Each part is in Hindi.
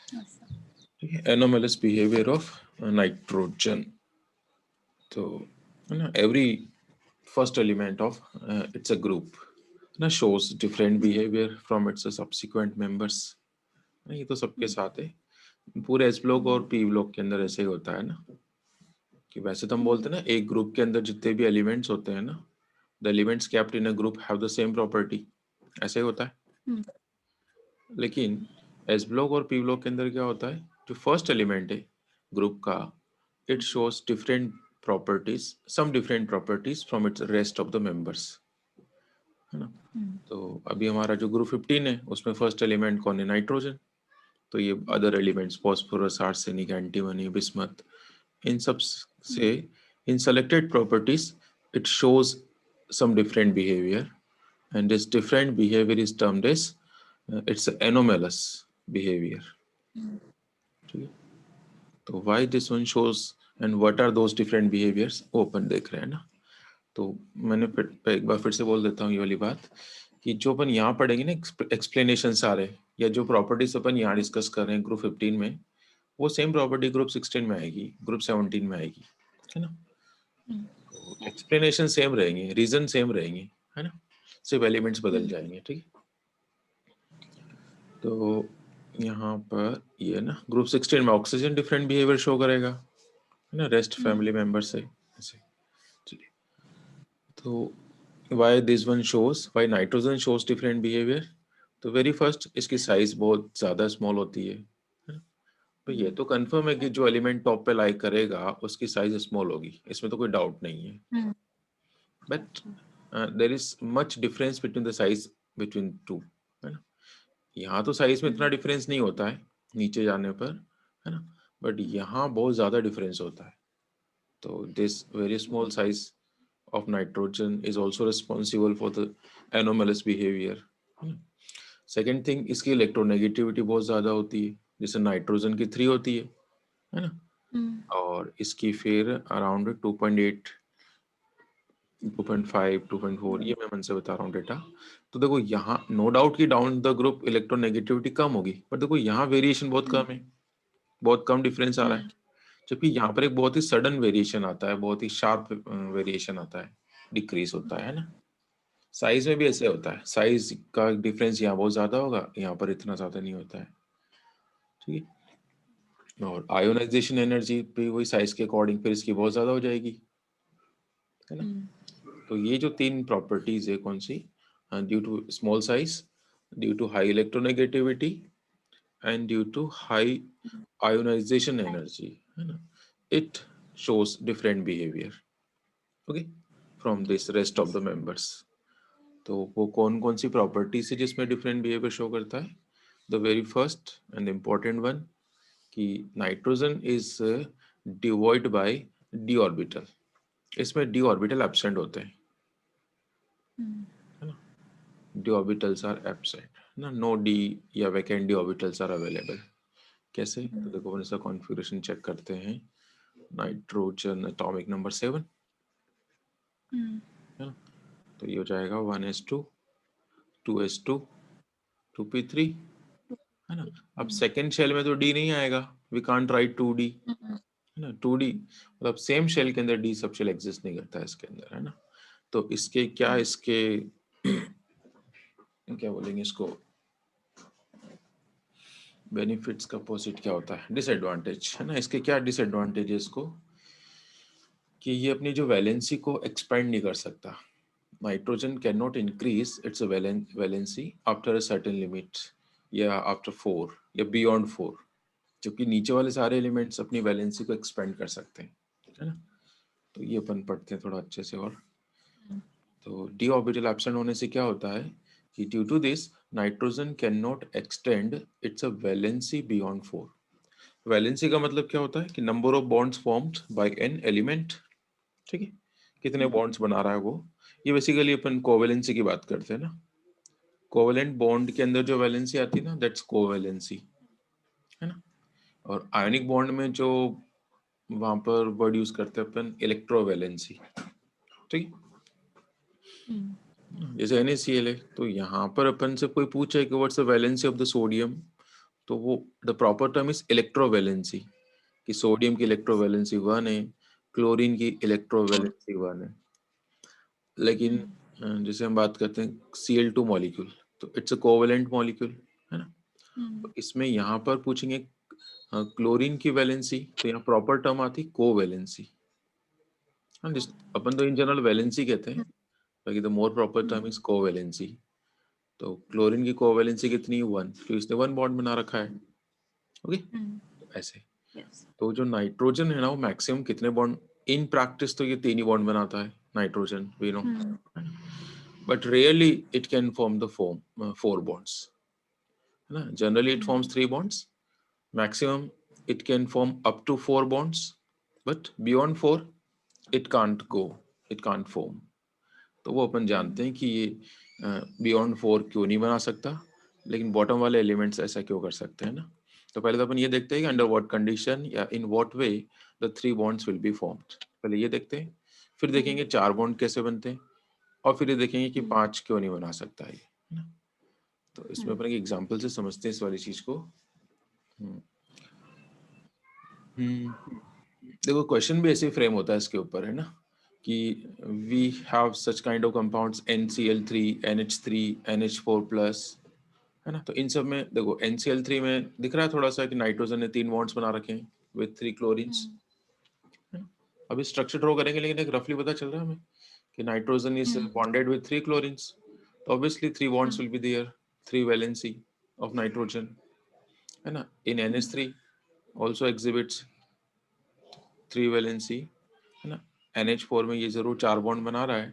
ठीक है, एनोमलस बिहेवियर ऑफ नाइट्रोजन। तो ना every first element of its a group ना shows different behaviour from its subsequent members. ये तो सबके साथ है, पूरे एस ब्लॉक और पी ब्लॉक के अंदर ऐसे ही होता है ना, कि वैसे तो हम बोलते हैं ना एक ग्रुप के अंदर जितने भी एलिमेंट्स होते हैं ना, the elements kept in a group have the same property, ऐसे ही होता है। लेकिन एस ब्लॉक और पी ब्लॉक के अंदर क्या होता है, जो फर्स्ट एलिमेंट है ग्रुप का, it shows different properties, some different properties from its rest of the members, है ना। तो अभी हमारा जो ग्रुप 15 है उसमें फर्स्ट एलिमेंट कौन है, नाइट्रोजन। तो ये other elements phosphorus, arsenic, antimony, bismuth, इन सब से इन selected properties it shows some different behavior, and this different behavior is termed as it's anomalous behavior। ठीक है, तो why this one shows and what are those different behaviors वो अपन देख रहे हैं ना। तो मैंने फिर एक बार फिर से बोल देता हूँ ये वाली बात, कि जो अपन यहाँ पढ़ेंगे ना एक्सप्लेनेशन सारे, या जो प्रॉपर्टीज अपन यहाँ डिस्कस कर रहे हैं ग्रुप 15 में, वो सेम प्रॉपर्टी ग्रुप 16 में आएगी, ग्रुप 17 में आएगी, है ना। एक्सप्लेनेशन सेम रहेंगे, रीजन सेम रहेंगे, है ना, सिर्फ एलिमेंट्स बदल जाएंगे। ठीक है, तो यहाँ पर ये ना ग्रुप 16 में ऑक्सीजन डिफरेंट बिहेवियर शो करेगा, है ना, रेस्ट फैमिली मेंबर से ऐसे। चलिए, तो why this one shows, why nitrogen shows different behaviour. तो वेरी फर्स्ट इसकी साइज बहुत ज्यादा स्मॉल होती है ना? तो ये तो कंफर्म है कि जो एलिमेंट टॉप पे लाई करेगा उसकी साइज स्मॉल होगी, इसमें तो कोई डाउट नहीं है। But there is much difference between the size between two, है ना। यहाँ तो साइज में इतना डिफरेंस नहीं होता है नीचे जाने पर, है ना, बट यहाँ बहुत ज्यादा डिफरेंस होता है। तो this very small size of nitrogen is also responsible for the anomalous behaviour. Second thing, इसकी इलेक्ट्रोनेगेटिविटी बहुत ज्यादा होती है, जैसे नाइट्रोजन की 3 होती है ना, और इसकी फिर अराउंड 2.8, 2.5, 2.4, ये मैं मन से बता रहा हूँ डेटा। तो देखो यहाँ नो डाउट कि डाउन द ग्रुप इलेक्ट्रोनेगेटिविटी कम होगी, पर देखो यहाँ वेरिएशन बहुत कम है, बहुत कम डिफरेंस आ रहा है। जबकि यहाँ पर एक बहुत ही सडन वेरिएशन आता है, बहुत ही शार्प वेरिएशन आता है, डिक्रीज होता है ना। साइज में भी ऐसे होता है, साइज का डिफरेंस यहाँ बहुत ज्यादा होगा, यहाँ पर इतना ज्यादा नहीं होता है। ठीक है, और आयोनाइजेशन एनर्जी भी वही साइज के अकॉर्डिंग फिर इसकी बहुत ज्यादा हो जाएगी, है ना। तो ये जो 3 प्रॉपर्टीज है कौन सी, due to small size, due to high electronegativity, and due to high ionisation energy, है ना, it shows different behavior, okay, from this rest of the members। तो वो कौन कौन सी प्रॉपर्टीज है जिसमें डिफरेंट बिहेवियर शो करता है। The very first and important one, कि nitrogen is devoid by D orbital, इसमें डी ऑर्बिटल एब्सेंट होते हैं, है ना, डी ऑर्बिटल्स आर एब्सेंट ना, नो डी या vacant D orbitals are available. कैसे, तो देखो अपन इसका कॉन्फ़िगरेशन चेक करते हैं। नाइट्रोजन एटॉमिक नंबर 7, है ना, तो ये हो जाएगा 1s2, 2s2, 2p3, है ना। अब सेकेंड शेल में तो डी नहीं आएगा, वी कांट राइट 2d, है ना, 2d मतलब सेम शेल के अंदर डी सब शेल एग्जिस्ट नहीं करता है इसके अंदर, है ना। तो इसके क्या, इसके क्या बोलेंगे इसको, बेनिफिट्स का अपोजिट क्या होता है, डिसएडवांटेज, है ना। इसके क्या डिसएडवांटेज है इसको, कि ये अपनी जो वैलेंसी को एक्सपेंड नहीं कर सकता। Nitrogen can not increase its valency after a certain limit, या आफ्टर 4 या बियॉन्ड 4, जबकि नीचे वाले सारे एलिमेंट्स अपनी वैलेंसी को एक्सपेंड कर सकते हैं, है ना। तो ये अपन पढ़ते हैं थोड़ा अच्छे से। और तो डी ऑर्बिटल एब्सेंट होने से क्या होता है, कि due to this nitrogen can not extend its a valency beyond 4। Valency का मतलब क्या होता है, कि number of bonds formed by an element, ठीक है, कितने बॉन्ड्स बना रहा है वो। ये बेसिकली अपन कोवैलेंसी की बात करते हैं ना, कोवैलेंट बॉन्ड के अंदर जो वैलेंसी आती है ना, दैट्स कोवैलेंसी, है ना। और आयनिक बॉन्ड में जो वहां पर वर्ड यूज करते हैं अपन, इलेक्ट्रोवैलेंसी, ठीक है। जैसे NaCl है, तो यहाँ पर अपन से कोई पूछे कि what's the valency of the sodium, तो वो the proper term is electrovalency, कि सोडियम की इलेक्ट्रोवैलेंसी 1 है, क्लोरीन की इलेक्ट्रोवैलेंसी 1 है। लेकिन जैसे हम बात करते हैं Cl2 मॉलिक्यूल, तो इट्स अ कोवेलेंट मॉलिक्यूल, है ना। तो इसमें यहाँ पर पूछेंगे क्लोरीन की वैलेंसी, तो यहाँ प्रॉपर टर्म आती कोवैलेंसी। अपन तो इन जनरल वैलेंसी कहते हैं, बाकी the more proper term is covalency. तो क्लोरीन की कोवैलेंसी कितनी है 1, क्योंकि इसने 1 बॉन्ड बना रखा है। ओके, तो ऐसे तो जो नाइट्रोजन है ना, वो मैक्सिमम कितने बॉन्ड, इन प्रैक्टिस तो ये 3 ही बॉन्ड बनाता है nitrogen, we know, but rarely it can form the form 4 bonds, है ना। Generally it forms 3 bonds, maximum it can form up to 4 bonds, but beyond 4 it can't go, it can't form। तो वो अपन जानते हैं कि ये बियॉन्ड 4 क्यों नहीं बना सकता, लेकिन बॉटम वाले एलिमेंट्स ऐसा क्यों कर सकते हैं ना। तो पहले तो अपन ये देखते हैं कि अंडर व्हाट कंडीशन या in what way the 3 bonds will be formed. पहले ये देखते हैं, फिर देखेंगे 4 बॉन्ड कैसे बनते हैं, और फिर ये देखेंगे कि 5 क्यों नहीं बना सकता ये, है ना। तो इसमें अपन एक एग्जांपल से समझते हैं इस वाली चीज को। देखो क्वेश्चन भी ऐसे फ्रेम होता है इसके ऊपर, है ना, कि we have such kind of compounds NCl3, NH3, NH4+, है ना। तो इन सब में देखो NCl3 में दिख रहा है थोड़ा सा कि नाइट्रोजन ने 3 बॉन्ड्स बना रखे हैं विद 3 क्लोरीन्स। अभी स्ट्रक्चर ड्रॉ करेंगे, लेकिन एक रफली पता चल रहा है हमें कि nitrogen is bonded with 3 chlorines, तो obviously 3 bonds will be there, 3 valency of nitrogen, है ना। इन NH3 also exhibits 3 वैलेंसी, है ना। NH4 में ये जरूर 4 बॉन्ड बना रहा है,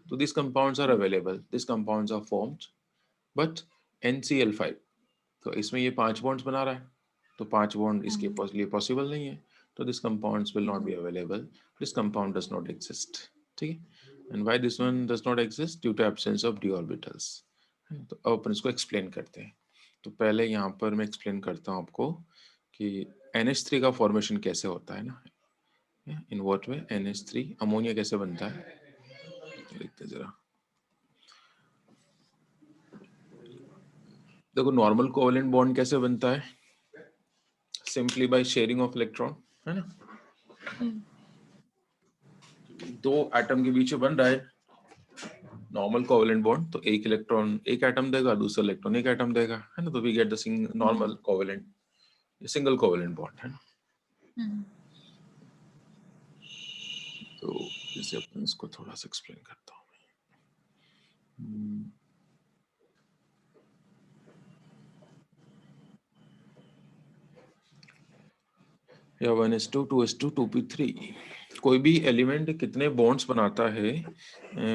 तो this compounds are available, this compounds are formed, but NCl5 तो इसमें ये 5 बॉन्ड्स बना रहा है, तो 5 बॉन्ड इसके लिए पॉसिबल नहीं है, तो this compounds will not be available, this compound does not exist, ठीक है। And why this one does not exist, due to absence of D orbitals. तो अब अपन इसको एक्सप्लेन करते हैं। तो पहले यहाँ पर मैं एक्सप्लेन करता हूँ आपको कि NH3 का फॉर्मेशन कैसे होता है ना, in what way NH3 ammonia कैसे बनता है, देखते जरा। देखो नॉर्मल कोवेलेंट बॉन्ड कैसे बनता है, simply by sharing of electron, है ना। 2 एटम के बीच में बन रहा है नॉर्मल कोवेलेंट बॉन्ड, तो एक इलेक्ट्रॉन एक एटम देगा, दूसरा इलेक्ट्रॉन एक एटम देगा, है ना। तो we get the normal covalent, single covalent bond, है ना। तो जैसे अपन इसको थोड़ा सा एक्सप्लेन करता हूँ। या 1s2 2s2 2p3, कोई भी एलिमेंट कितने बॉन्ड्स बनाता है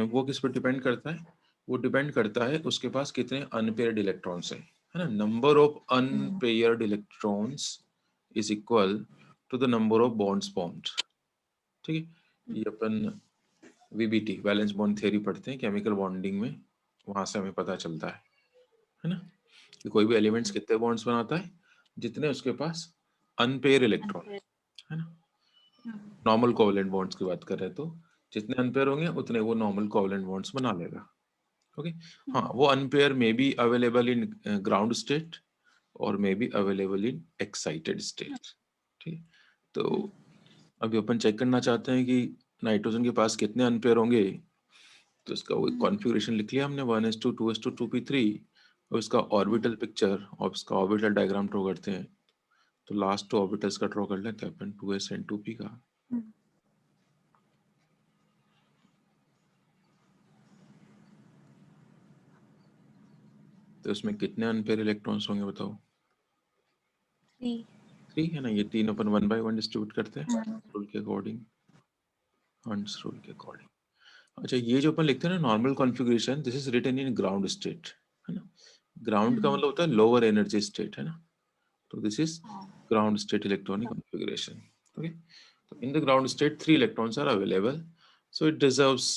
वो किस पर डिपेंड करता है, वो डिपेंड करता है उसके पास कितने अनपेयर्ड इलेक्ट्रॉन्स हैं, है ना। Number of unpaired electrons is equal to the number of bonds formed, ठीक है। ये अपन VBT वैलेंस बॉन्ड थ्योरी पढ़ते हैं केमिकल बॉन्डिंग में, वहां से हमें पता चलता है ना, कि कोई भी एलिमेंट्स कितने बॉन्ड्स बनाता है, जितने उसके पास अनपेयर इलेक्ट्रॉन है ना। नॉर्मल कोवेलेंट बॉन्ड्स की बात कर रहे हैं, तो जितने अनपेयर होंगे उतने वो नॉर्मल कोवेलेंट बॉन्ड्स बना लेगा। ओके, हाँ, वो unpair may be available in ground state और may be available in excited state, ठीक। तो अभी अपन चेक करना चाहते हैं कि नाइट्रोजन के पास कितने अनपेयर होंगे, तो इसका वो कॉन्फ़िगरेशन लिख लिया हमने 1s2 2s2 2p3, और इसका ऑर्बिटल पिक्चर और इसका ऑर्बिटल डायग्राम ड्रॉ करते हैं। तो लास्ट 2 ऑर्बिटल्स का ड्रॉ कर लेते हैं अपन 2s एंड 2p का। तो इसमें कितने अनपेयर इलेक्ट्रॉन्स होंगे बताओ। 3 है ना, ये 3 अपन 1 by 1 डिस्ट्रीब्यूट करते हैं रूल के अकॉर्डिंग, हंट्स रूल के अकॉर्डिंग। अच्छा, ये जो अपन लिखते हैं ना normal configuration, this is written in ground state, है ना। ग्राउंड का मतलब होता है लोअर एनर्जी स्टेट, है ना। तो this is ground state electronic configuration, okay। so in the ground state 3 electrons are available, so it deserves,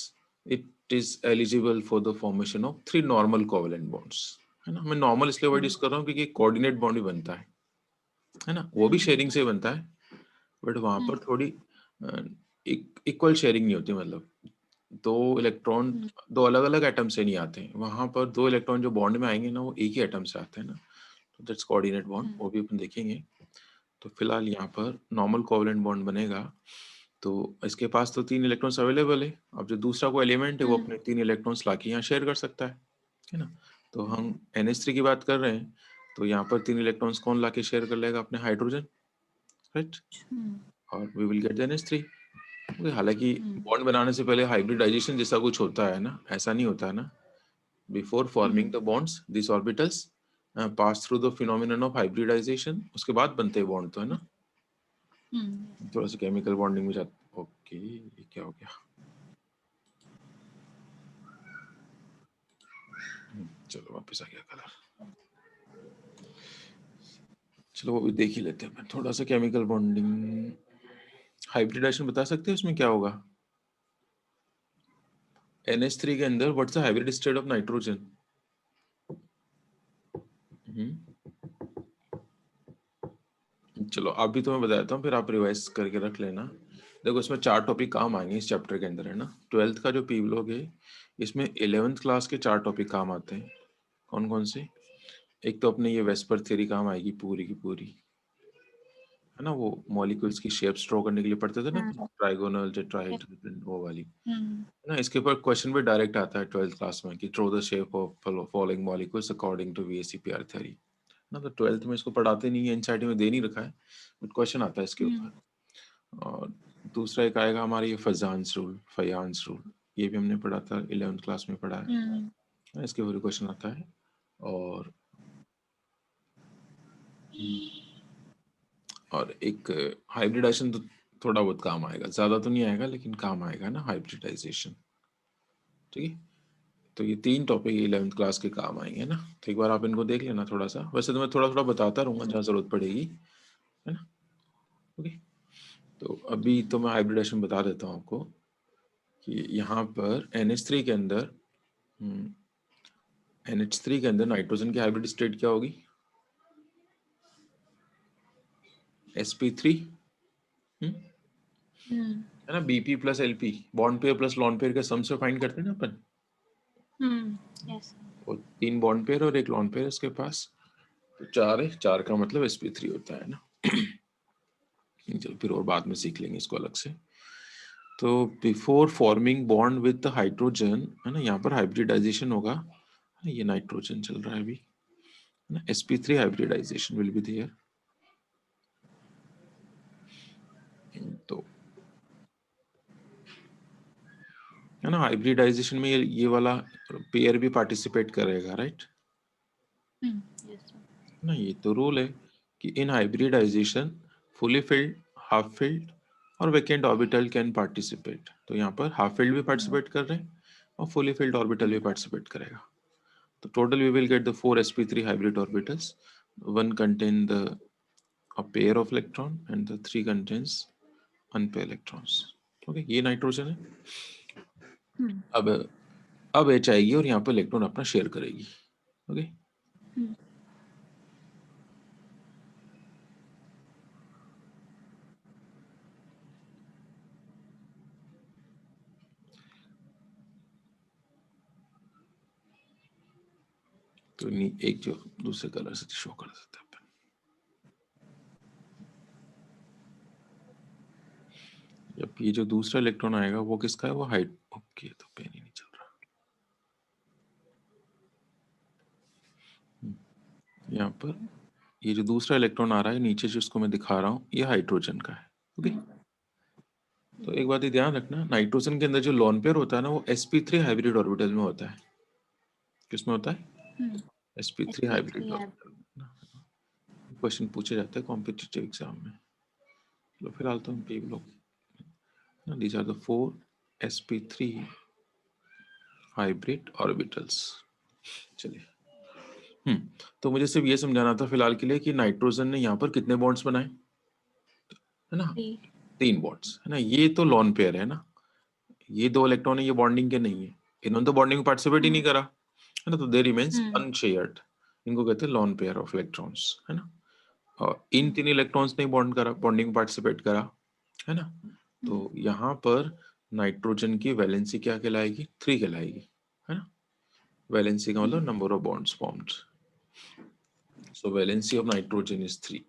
it is eligible for the formation of 3 normal covalent bonds, है ना। मैं नॉर्मल इसलिए वर्ड यूज कर रहा हूँ क्योंकि कोऑर्डिनेट बॉन्ड भी बनता है ना, वो भी शेयरिंग से बनता है, बट वहां पर थोड़ी इक्वल शेयरिंग नहीं होती, मतलब 2 इलेक्ट्रॉन 2 अलग अलग एटम से नहीं आते हैं, वहां पर 2 इलेक्ट्रॉन जो बॉन्ड में आएंगे ना, वो एक ही एटम से आते हैं ना। दैट्स कोऑर्डिनेट बॉन्ड, वो भी अपन देखेंगे। तो फिलहाल यहाँ पर नॉर्मल कोवलेंट बॉन्ड बनेगा, तो इसके पास तो 3 इलेक्ट्रॉन्स अवेलेबल है। अब जो दूसरा कोई एलिमेंट है वो अपने 3 इलेक्ट्रॉन्स लाके यहाँ शेयर कर सकता है ना। तो हम NH3 की बात कर रहे हैं, तो यहाँ पर 3 इलेक्ट्रॉन्स कौन लाके शेयर कर लेगा? अपने हाइड्रोजन, राइट। और वी विल गेट NH3। हालांकि बॉन्ड बनाने से पहले हाइब्रिडाइजेशन जैसा कुछ होता है ना, ऐसा नहीं होता है ना। Before forming the bonds this orbitals pass through the phenomenon of hybridisation, उसके बाद बनते हैं बॉन्ड, तो है ना। थोड़ा सा केमिकल बॉन्डिंग में जाता। ओके, ये क्या हो गया? चलो वापस आ गया कलर। चलो वो भी देख ही लेते हैं। थोड़ा सा केमिकल बॉन्डिंग, हाइब्रिडाइजेशन बता सकते हैं उसमें क्या होगा? NH3 के अंदर what's the hybrid state of nitrogen? चलो अभी तो मैं बताता हूँ, फिर आप रिवाइज करके रख लेना। देखो इसमें 4 टॉपिक काम आएंगे इस चैप्टर के अंदर, है ना। 12th का जो पी ब्लॉक है इसमें 11th क्लास के 4 टॉपिक काम आते हैं। कौन कौन से? एक तो अपने ये वेस्पर थ्योरी काम आएगी पूरी की पूरी, है ना। वो मॉलिक्यूल्स की शेप्स ड्रॉ करने के लिए पढ़ते थे ना, ट्राइगोनल, टेट्राहेड्रल, वो वाली, है ना। इसके ऊपर क्वेश्चन भी डायरेक्ट आता है 12th क्लास में कि draw the shape of following molecules according to VSEPR theory ना। तो 12th में इसको पढ़ाते नहीं है, एनसीईआरटी में दे नहीं रखा है, बट क्वेश्चन आता है इसके ऊपर। और दूसरा एक आएगा हमारा ये फयान्स रूल, ये भी हमने पढ़ा था, 11th क्लास में पढ़ा है। इसके ऊपर क्वेश्चन आता है। और एक हाइब्रिडाइजेशन तो थोड़ा बहुत काम आएगा, ज्यादा तो नहीं आएगा लेकिन काम आएगा ना, हाइब्रिडाइजेशन। ठीक है, तो ये 3 टॉपिक 11th क्लास के काम आएंगे ना। तो एक बार आप इनको देख लेना थोड़ा सा, वैसे तो मैं थोड़ा थोड़ा बताता रहूंगा जहाँ जरूरत पड़ेगी, है ना। ओके, तो अभी तो मैं हाइब्रिडेशन बता देता हूँ आपको कि यहाँ पर NH3 के अंदर NH3 के अंदर नाइट्रोजन की हाइब्रिड स्टेट क्या होगी? sp3, है ना। Bp plus Lp, bond pair plus lone pair का सम से फाइंड करते हैं ना अपन। और 3 बॉन्ड पेयर और 1 लॉन पेयर इसके पास, तो 4 है, 4 का मतलब sp3 होता है ना। चलो फिर और बाद में सीख लेंगे इसको अलग से। तो before forming bond with hydrogen, है ना, यहाँ पर हाइब्रिडाइजेशन होगा। ये नाइट्रोजन चल रहा है अभी, है ना। sp3 hybridisation will be there. तो है ना, हाइब्रिडाइजेशन में ये वाला पेयर भी पार्टिसिपेट करेगा, राइट ना। ये तो रूल है कि in hybridisation fully filled, half filled और वैकेंट ऑर्बिटल कैन पार्टिसिपेट। तो यहाँ पर हाफ फिल्ड भी पार्टिसिपेट कर रहे हैं और फुली फिल्ड ऑर्बिटल भी पार्टिसिपेट करेगा। तो total we will get the 4 sp3 hybrid orbitals. One contain a pair of electron and the 3 contains unpair electrons. Okay, ये नाइट्रोजन है। अब H आएगी और यहाँ पर इलेक्ट्रॉन अपना शेयर करेगी। ओके, तो एक जो दूसरे कलर से शो कर देते हैं अपन। जब ये जो दूसरा इलेक्ट्रॉन आएगा वो किसका है? वो हाइड। ओके, तो पेन ही नहीं चल रहा। यहाँ पर ये जो दूसरा इलेक्ट्रॉन आ रहा है नीचे, जिसको मैं दिखा रहा हूँ, ये हाइड्रोजन का है। ओके, तो एक बात ही ध्यान रखना, नाइट्रोजन के अंदर जो लोन पेयर होता है ना, वो sp3 हाइब्रिड ऑर्बिटल में होता है। किसमें होता है? sp3 hybrid orbital. क्वेश्चन पूछे जाते हैं कॉम्पिटिटिव एग्जाम में। तो फिलहाल तो हम पी लोग, these are the 4 sp3 hybrid orbitals. चलिए, तो मुझे सिर्फ ये समझाना था फिलहाल के लिए कि नाइट्रोजन ने यहाँ पर कितने बॉन्ड्स बनाए, है ना। 3 बॉन्ड्स, है ना। ये तो लॉन पेयर है ना, ये 2 इलेक्ट्रॉन है, ये बॉन्डिंग के नहीं है, इन्होंने तो बॉन्डिंग में पार्टिसिपेट ही नहीं करा, है ना। तो दे रिमेन्स अनशेयर्ड, इनको कहते हैं लॉन पेयर ऑफ इलेक्ट्रॉन्स, है ना। और इन 3 इलेक्ट्रॉन्स ने बॉन्ड करा, बॉन्डिंग में पार्टिसिपेट करा, है ना। तो यहाँ पर नाइट्रोजन की वैलेंसी क्या कहलाएगी? 3 कहलाएगी, है ना। वैलेंसी का मतलब number of bonds formed. So valency of nitrogen is 3.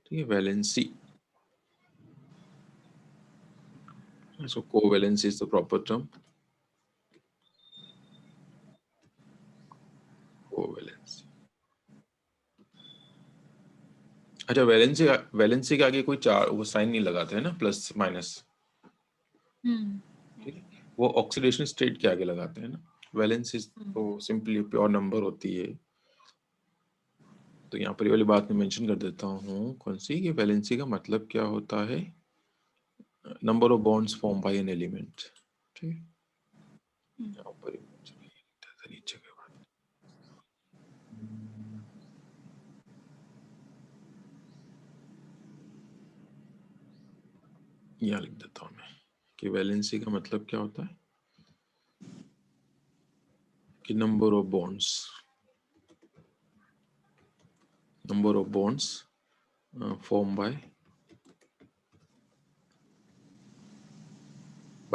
ठीक है, valency. So covalence is the proper term. Covalence. अच्छा, वैलेंसी के आगे कोई चार वो साइन नहीं लगाते हैं ना, प्लस माइनस. ठीक है, वो ऑक्सीडेशन स्टेट के आगे लगाते हैं ना. वैलेंसी तो सिंपली प्योर नंबर होती है. तो यहाँ पर ये वाली बात मैं मेंशन कर देता हूँ कौन सी, कि वैलेंसी का मतलब क्या होता है, number of bonds form by an element. ठीक है, यहाँ पर नीचे के बाद यहाँ लिख देता हूँ मैं कि वैलेंसी का मतलब क्या होता है कि number of bonds formed by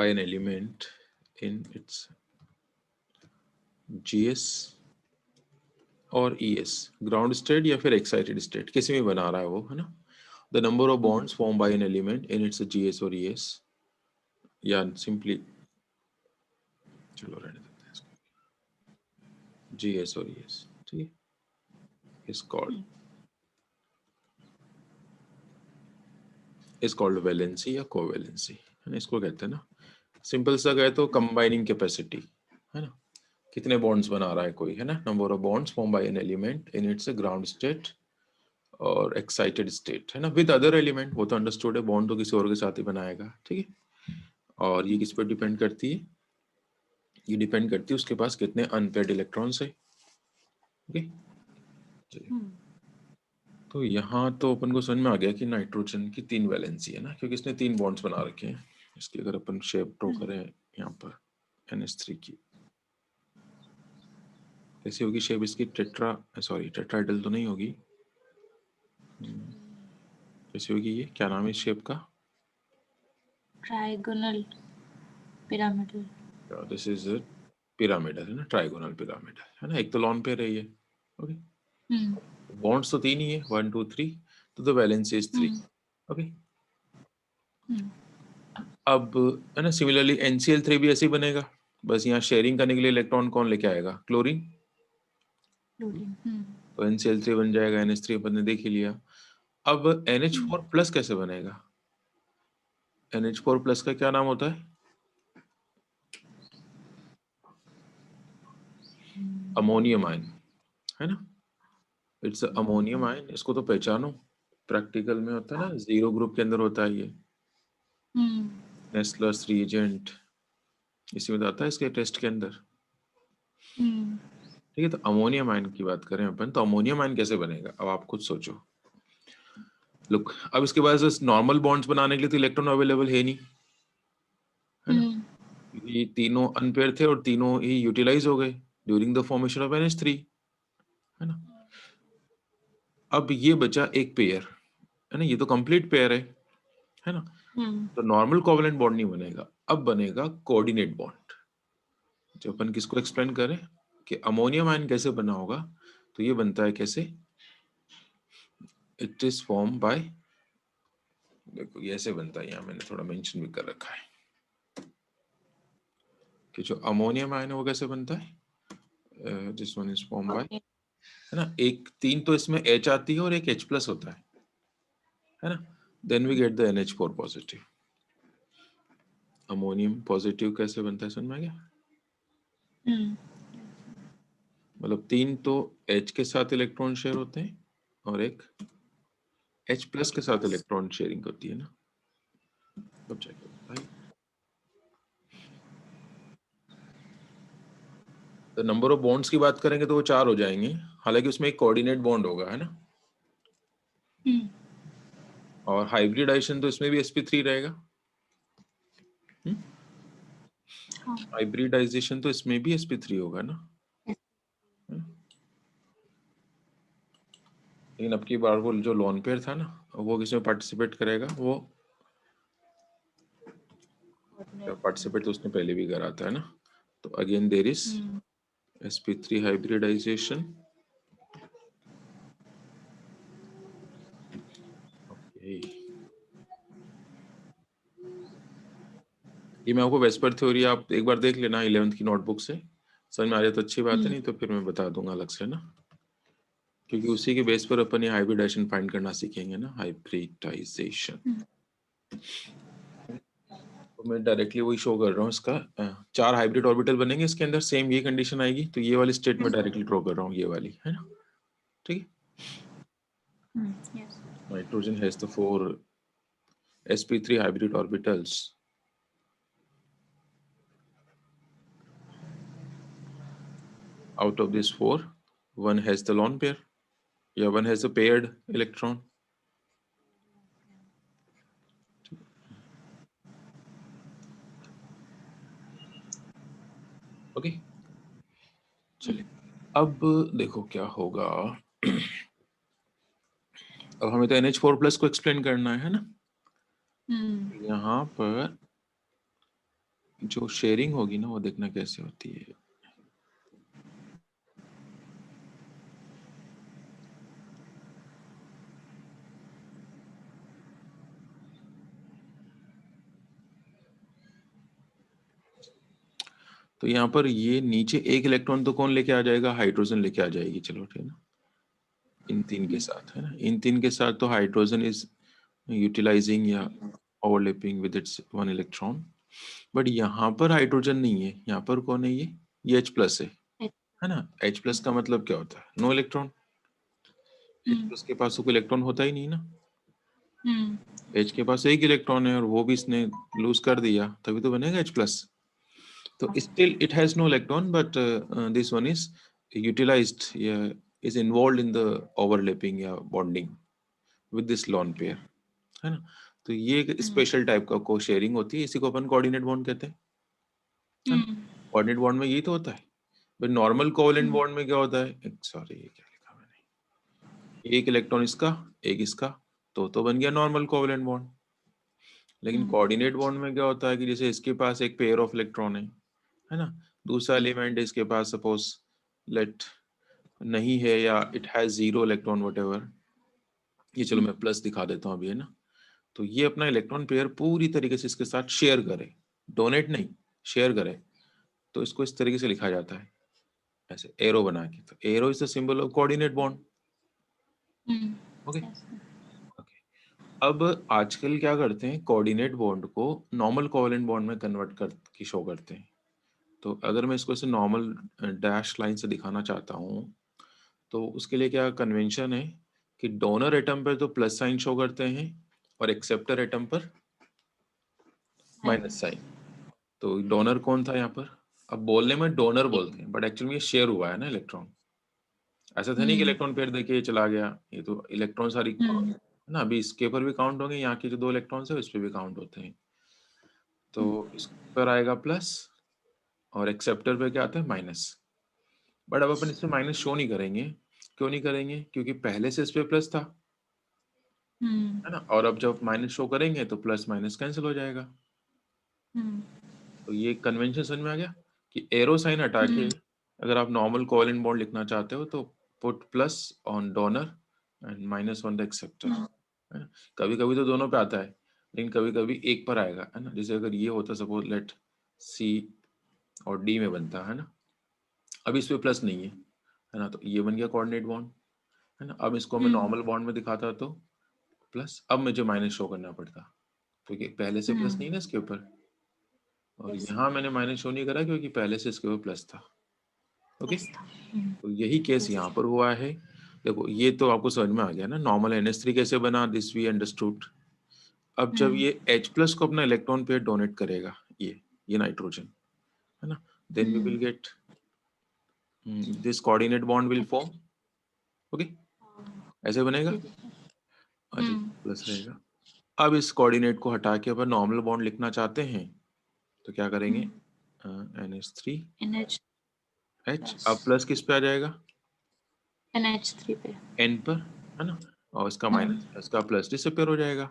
an element in its GS और ES, ग्राउंड स्टेट या फिर एक्साइटेड स्टेट, किसी में बना रहा है वो, है ना. The number of bonds form by an element in its GS और ES, या सिंपली चलो रहने देते हैं इसको, GS और ES. ठीक है, इज कॉल्ड वैलेंसी या कोवैलेंसी, है ना. इसको कहते हैं ना, सिंपल सा कहे तो कंबाइनिंग कैपेसिटी, है ना. कितने बॉन्ड्स बना रहा है कोई, है ना. Number of bonds form by an element in its ground state और एक्साइटेड स्टेट, है ना, विद अदर एलिमेंट. वो तो अंडरस्टूड है, बॉन्ड तो किसी और के साथ ही बनाएगा. ठीक है, और ये किस पर डिपेंड करती है, ये डिपेंड करती है उसके पास कितने अनपेयर्ड इलेक्ट्रॉन्स है. ओके, तो यहाँ तो अपन को समझ में आ गया कि नाइट्रोजन की 3 वैलेंसी है ना, क्योंकि इसने 3 बॉन्ड्स बना रखे हैं. इसकी अगर अपन शेप ड्रॉ करें यहाँ पर NH3 की, कैसी होगी शेप इसकी, टेट्राइडल तो नहीं होगी. कैसी होगी ये, क्या नाम है इस शेप का, trigonal pyramidal. This is pyramidal, है ना, ट्राइगोनल पिरामिडल, है ना. एक तो लॉन पेयर है ये. ओके, बॉन्ड्स तो 3 ही है, 1 2 3, तो द वैलेंसी इज 3. ओके, अब है ना, सिमिलरली NCl3 भी ऐसे ही बनेगा, बस यहाँ शेयरिंग करने के लिए इलेक्ट्रॉन कौन लेके आएगा, क्लोरीन. तो NCl3 बन जाएगा, NH3 अपन ने देख ही लिया. अब NH4 प्लस कैसे बनेगा, NH4 प्लस का क्या नाम होता है, अमोनियम आयन, है ना. It's ammonium ion. इसको तो पहचानो, प्रैक्टिकल में होता है ना, 0 ग्रुप के अंदर होता है ये, नेस्लर्स रिएजेंट, इसी में तो आता है इसके टेस्ट के अंदर. ठीक है, तो अमोनियम आयन की बात करें अपन, तो अमोनियम आयन कैसे बनेगा, अब आप खुद सोचो. लुक, अब इसके पास नॉर्मल बॉन्ड्स बनाने के लिए तो इलेक्ट्रॉन अवेलेबल है नहीं, है ना. ये तीनों अनपेयर थे और तीनों ही यूटिलाइज हो गए during the formation of NH3, है ना. अब ये बचा एक पेयर, है ना, ये तो कंप्लीट पेयर है ना. तो नॉर्मल कोवेलेंट बॉन्ड नहीं बनेगा, अब बनेगा कोऑर्डिनेट बॉन्ड. जब अपन किसको एक्सप्लेन करें कि अमोनियम आयन कैसे बना होगा, तो ये बनता है कैसे, इट इज फॉर्म बाय, देखो ये ऐसे बनता है, यहाँ मैंने थोड़ा मेंशन भी कर रखा है कि जो अमोनियम आयन है वो कैसे बनता है, this one is form by, है ना. एक 3 तो इसमें H आती है और एक H प्लस होता है ना. Then we get the NH4 positive. Ammonium positive कैसे बनता है, समझ में आ गया. मतलब 3 तो H के साथ इलेक्ट्रॉन शेयर होते हैं और एक H प्लस के साथ इलेक्ट्रॉन शेयरिंग होती है ना. अब चेक भाई, तो नंबर ऑफ बॉन्ड्स की बात करेंगे तो वो 4 हो जाएंगे, हालांकि उसमें एक कोऑर्डिनेट बॉन्ड होगा, है ना. और हाइब्रिडाइजेशन तो इसमें भी sp3 रहेगा. हाइब्रिडाइजेशन तो इसमें भी sp3 होगा ना. लेकिन अब की बार वो जो लॉन पेयर था ना, वो किसमें पार्टिसिपेट करेगा, वो पार्टिसिपेट तो उसने पहले भी करा था, है ना. तो again there is sp3 hybridization ये मैं आपको वेस्पर थ्योरी आप एक बार देख लेना 11th की नोटबुक से, समझ में आ जाए तो अच्छी बात है, नहीं तो फिर मैं बता दूंगा अलग से ना, क्योंकि उसी के बेस पर अपन ये हाइब्रिडाइजेशन फाइंड करना सीखेंगे ना, हाइब्रिडाइजेशन। तो मैं डायरेक्टली वही शो कर रहा हूँ इसका, 4 हाइब्रिड ऑर्बिटल बनेंगे इसके अंदर, सेम ये कंडीशन आएगी, तो ये वाली स्टेट में डायरेक्टली ड्रॉ कर रहा हूँ, ये वाली है ना, ठीक है। Yes. Nitrogen has the 4 sp3 hybrid orbitals. Out of these 4, one has the lone pair, yeah, one has a paired electron. Okay, चलिए अब देखो क्या होगा। अब हमें तो NH4+ को एक्सप्लेन करना है ना। यहाँ पर जो शेयरिंग होगी ना वो देखना कैसे होती है। तो यहाँ पर ये नीचे एक इलेक्ट्रॉन तो कौन लेके आ जाएगा, हाइड्रोजन लेके आ जाएगी, चलो ठीक है ना, इन 3 के साथ है ना, इन 3 के साथ तो हाइड्रोजन इज यूटिलाइजिंग या overlapping with its 1 electron, but यहाँ पर हाइड्रोजन नहीं है, यहाँ पर कौन है, ये H+ है ना। H+ का मतलब क्या होता है, नो इलेक्ट्रॉन। H+ के पास तो कोई इलेक्ट्रॉन होता ही नहीं ना, H के पास एक इलेक्ट्रॉन है और वो भी इसने लूज कर दिया, तभी तो बनेगा H+। तो still it has no electron, but this one is utilized या is involved in the overlapping या bonding with this lone pair, है ना। तो ये एक स्पेशल टाइप का को शेयरिंग होती है, इसी को अपन कोऑर्डिनेट बॉन्ड कहते हैं। कोऑर्डिनेट बॉन्ड में यही तो होता है, बट नॉर्मल कोवैलेंट बॉन्ड में क्या होता है, सॉरी ये क्या लिखा मैंने, एक इलेक्ट्रॉन इसका एक इसका, तो बन गया नॉर्मल कोवैलेंट बॉन्ड। लेकिन कोऑर्डिनेट बॉन्ड में क्या होता है कि जैसे इसके पास एक पेयर ऑफ इलेक्ट्रॉन है ना, दूसरा एलिमेंट इसके पास सपोज लेट नहीं है या इट हैज 0 इलेक्ट्रॉन व्हाटएवर, ये चलो मैं प्लस दिखा देता हूँ अभी, है ना। तो ये अपना इलेक्ट्रॉन पेयर पूरी तरीके से इसके साथ शेयर करे, डोनेट नहीं, शेयर करे, तो इसको इस तरीके से लिखा जाता है, ऐसे एरो बना के। तो arrow is the symbol of coordinate bond. Okay okay. अब आजकल क्या करते हैं, कोऑर्डिनेट बॉन्ड को नॉर्मल कोवैलेंट बॉन्ड में कन्वर्ट कर की शो करते हैं। तो अगर मैं इसको ऐसे नॉर्मल डैश लाइन से दिखाना चाहता हूँ, तो उसके लिए क्या कन्वेंशन है कि डोनर एटम पर तो प्लस साइन शो करते हैं और एक्सेप्टर एटम पर माइनस साइन। तो डोनर कौन था यहाँ पर, अब बोलने में डोनर बोलते हैं, बट एक्चुअली ये शेयर हुआ है ना इलेक्ट्रॉन। ऐसा था नहीं कि इलेक्ट्रॉन पेयर देके ये चला गया, ये तो इलेक्ट्रॉन सारी है ना, अभी इसके पर भी काउंट होंगे, यहाँ के जो 2 इलेक्ट्रॉन्स है उस पर भी काउंट होते हैं। तो इस पर आएगा प्लस और एक्सेप्टर पे क्या आता है, माइनस। बट अब अपन इसमें माइनस शो नहीं करेंगे, क्यों नहीं करेंगे, क्योंकि पहले से इस पे प्लस था, है ना, और अब जब माइनस शो करेंगे तो प्लस माइनस कैंसिल हो जाएगा। तो ये कन्वेंशन समझ में आ गया कि एरो साइन हटा के अगर आप नॉर्मल कोवैलेंट बॉन्ड लिखना चाहते हो तो put plus on donor and minus on the acceptor, है ना। कभी कभी तो दोनों पे आता है, लेकिन कभी कभी एक पर आएगा, है ना। जैसे अगर ये होता सपोज लेट C और D में बनता है ना, अब इस पे प्लस नहीं है ना, तो ये बन गया कोऑर्डिनेट बॉन्ड, है ना। अब इसको मैं नॉर्मल बॉन्ड में दिखाता तो प्लस, अब मुझे माइनस शो करना पड़ता क्योंकि पहले से प्लस नहीं ना इसके ऊपर, और यहाँ मैंने माइनस शो नहीं करा क्योंकि पहले से इसके ऊपर प्लस था। ओके, तो यही केस यहाँ पर हुआ है। देखो ये तो आपको समझ में आ गया ना, नॉर्मल NH3 कैसे बना, दिस वी अंडरस्टूड। अब जब ये H+ को अपना इलेक्ट्रॉन पेयर डोनेट करेगा, ये नाइट्रोजन, है ना, then we will get this coordinate bond will form. Okay, ऐसे बनेगा, अच्छा प्लस रहेगा। अब इस कोऑर्डिनेट को हटा के अपन नॉर्मल बॉन्ड लिखना चाहते हैं तो क्या करेंगे, NH3 H, अब प्लस किस पे आ जाएगा, NH3 पे N पर, है ना, और इसका माइनस इसका प्लस डिसअपीयर हो जाएगा,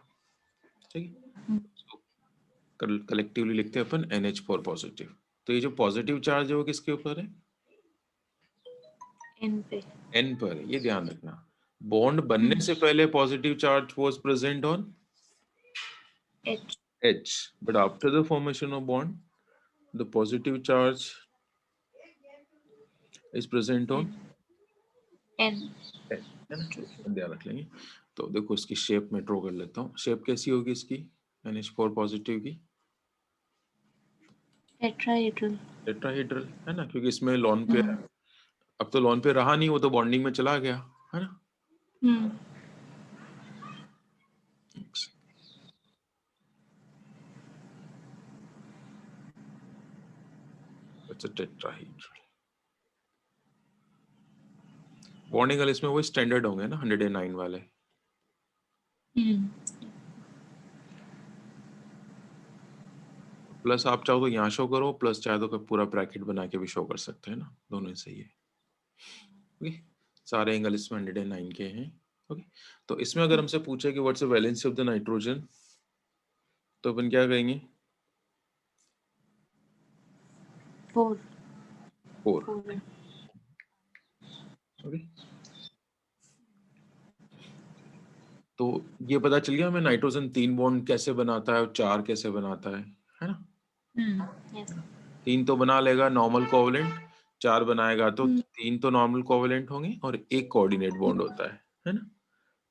ठीक है। कलेक्टिवली लिखते हैं अपन NH4 पॉजिटिव। तो ये जो पॉजिटिव चार्ज है वो किसके ऊपर है, N पे N पर, ये ध्यान रखना। बॉन्ड बनने से पहले positive charge was present on H. H, but after the formation of bond, the positive charge is present on N. N, है ना? ध्यान रख लेंगे। तो देखो इसकी शेप में ड्रॉ कर लेता हूँ। शेप कैसी होगी इसकी NH4 पॉजिटिव की? Tetrahedral. टेट्राहेड्रल, है ना? क्योंकि इसमें लॉन पेयर है। अब तो लॉन पेयर रहा नहीं, वो तो बॉन्डिंग में चला गया, है ना? It's a tetrahedral. बॉन्डिंग वाले इसमें वो स्टैंडर्ड होंगे ना 109 वाले। प्लस आप चाहो तो यहाँ शो करो, प्लस चाहे तो पूरा ब्रैकेट बना के भी शो कर सकते हैं ना, दोनों ही सही है। ओके, सारे एंगल इसमें 109 के हैं। ओके, तो इसमें अगर हमसे पूछे कि what's the valency of the nitrogen, तो अपन क्या कहेंगे? 4. 4। ओके, तो ये पता चल गया हमें नाइट्रोजन 3 बॉन्ड कैसे बनाता है और 4 कैसे बनाता है ना? Yes. 3 तो बना लेगा नॉर्मल कोवलेंट, 4 बनाएगा तो 3 तो नॉर्मल कोवलेंट होंगे और एक कोऑर्डिनेट बॉन्ड होता है ना?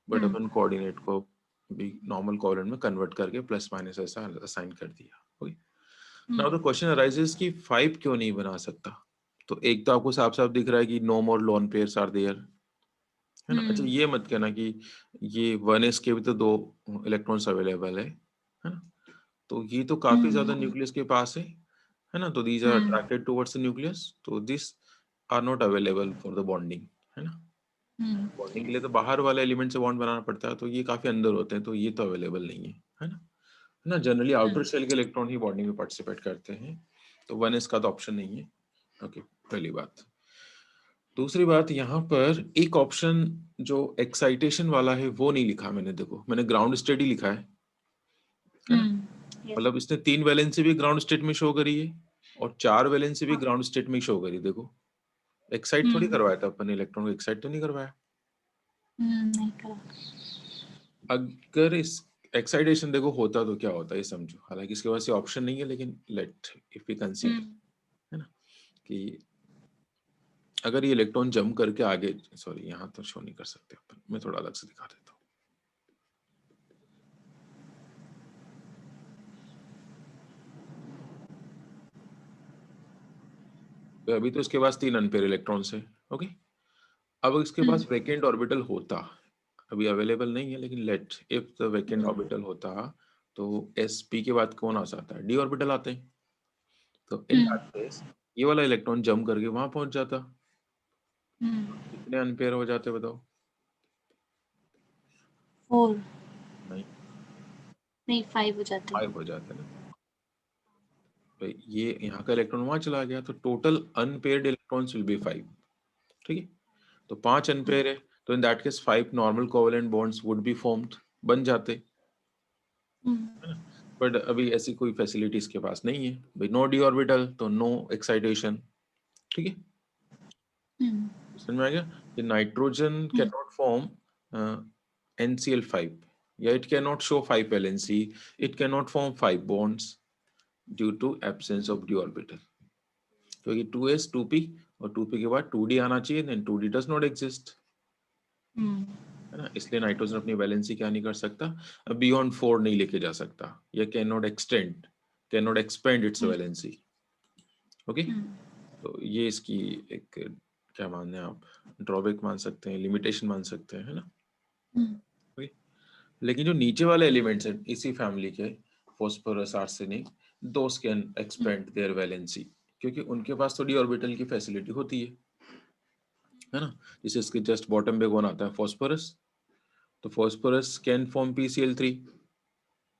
बट अपन कोऑर्डिनेट को भी नॉर्मल कोवलेंट में कन्वर्ट करके प्लस माइनस ऐसा असाइन कर दिया। Okay, now the question arises कि 5 क्यों नहीं बना सकता? तो एक तो आपको साफ साफ दिख रहा है कि no more lone pairs are there, है ना? अच्छा, ये मत कहना कि ये 1s के भी तो 2 इलेक्ट्रॉन्स अवेलेबल है ना? तो ये तो काफी ज्यादा न्यूक्लियस के पास है ना? तो these are attracted towards the nucleus, तो this are not available for the bonding, है ना? बॉन्डिंग के लिए तो बाहर वाले एलिमेंट से बॉन्ड बनाना पड़ता है, तो ये काफी अंदर होते हैं, तो ये तो अवेलेबल नहीं है ना? है ना? जनरली आउटर शेल के इलेक्ट्रॉन ही बॉन्डिंग में पार्टिसिपेट करते हैं, तो 1s का तो ऑप्शन नहीं है। ओके, पहली बात। दूसरी बात, यहाँ पर एक ऑप्शन जो एक्साइटेशन वाला है वो नहीं लिखा मैंने। देखो मैंने ग्राउंड स्टेट ही लिखा है ना? मतलब इसने 3 वैलेंसी भी ग्राउंड स्टेट में शो करी है और 4 वैलेंसी भी ग्राउंड स्टेट में शो करी। देखो एक्साइट थोड़ी करवाया था अपन ने, इलेक्ट्रॉन को एक्साइट तो नहीं करवाया। नहीं करा। अगर इस एक्साइटेशन देखो होता तो क्या होता है ये समझो, हालांकि इसके पास ये ऑप्शन नहीं है, लेकिन लेट इफ वी कंसीडर, है ना, कि अगर ये इलेक्ट्रॉन जंप करके आगे, सॉरी यहाँ तो शो नहीं कर सकते अपन, मैं थोड़ा अलग से दिखा देता हूँ। तो अभी तो इसके पास 3 अनपेयर इलेक्ट्रॉन्स है। ओके, अब इसके पास वैकेंट ऑर्बिटल होता, अभी अवेलेबल नहीं है, लेकिन let if the vacant orbital होता, तो sp के बाद कौन आ जाता है? d ऑर्बिटल आते हैं। तो इन दैट केस ये वाला इलेक्ट्रॉन जंप करके वहां पहुंच जाता। कितने अनपेयर हो जाते बताओ? 4 नहीं, नहीं 5 हो जाते 5 हो जाते ना। तो ये यहाँ का इलेक्ट्रॉन वहां चला गया, तो total unpaired electrons will B 5। ठीक है, तो 5 अनपेयर है, तो in that case 5 normal covalent bonds would be formed, बन जाते, है ना? बट अभी ऐसी कोई फैसिलिटी इसके पास नहीं है भाई, नो डी ऑर्बिटल तो नो एक्साइटेशन। ठीक है, समझ में आ गया कि nitrogen can not form NCl5, या it can not show 5 valency, it can not form 5 bonds due to absence of D orbital, क्योंकि 2s 2p और 2p के बाद 2d आना चाहिए, then 2d does not exist, है ना? इसलिए नाइट्रोजन अपनी वैलेंसी क्या नहीं कर सकता, बियॉन्ड 4 नहीं लेके जा सकता, या can not extend, can not expand it's valency. Okay, तो ये इसकी एक, क्या मानते हैं आप, ड्रॉबैक मान सकते हैं, लिमिटेशन मान सकते हैं, है ना? ओके, लेकिन जो नीचे वाले एलिमेंट्स हैं इसी फैमिली के, phosphorus, arsenic, those can expand their valency, क्योंकि उनके पास तो डी ऑर्बिटल की फैसिलिटी होती है ना? जैसे इसके जस्ट बॉटम पे कौन आता है? फॉस्फोरस। तो फॉस्फोरस कैन फॉर्म PCl3,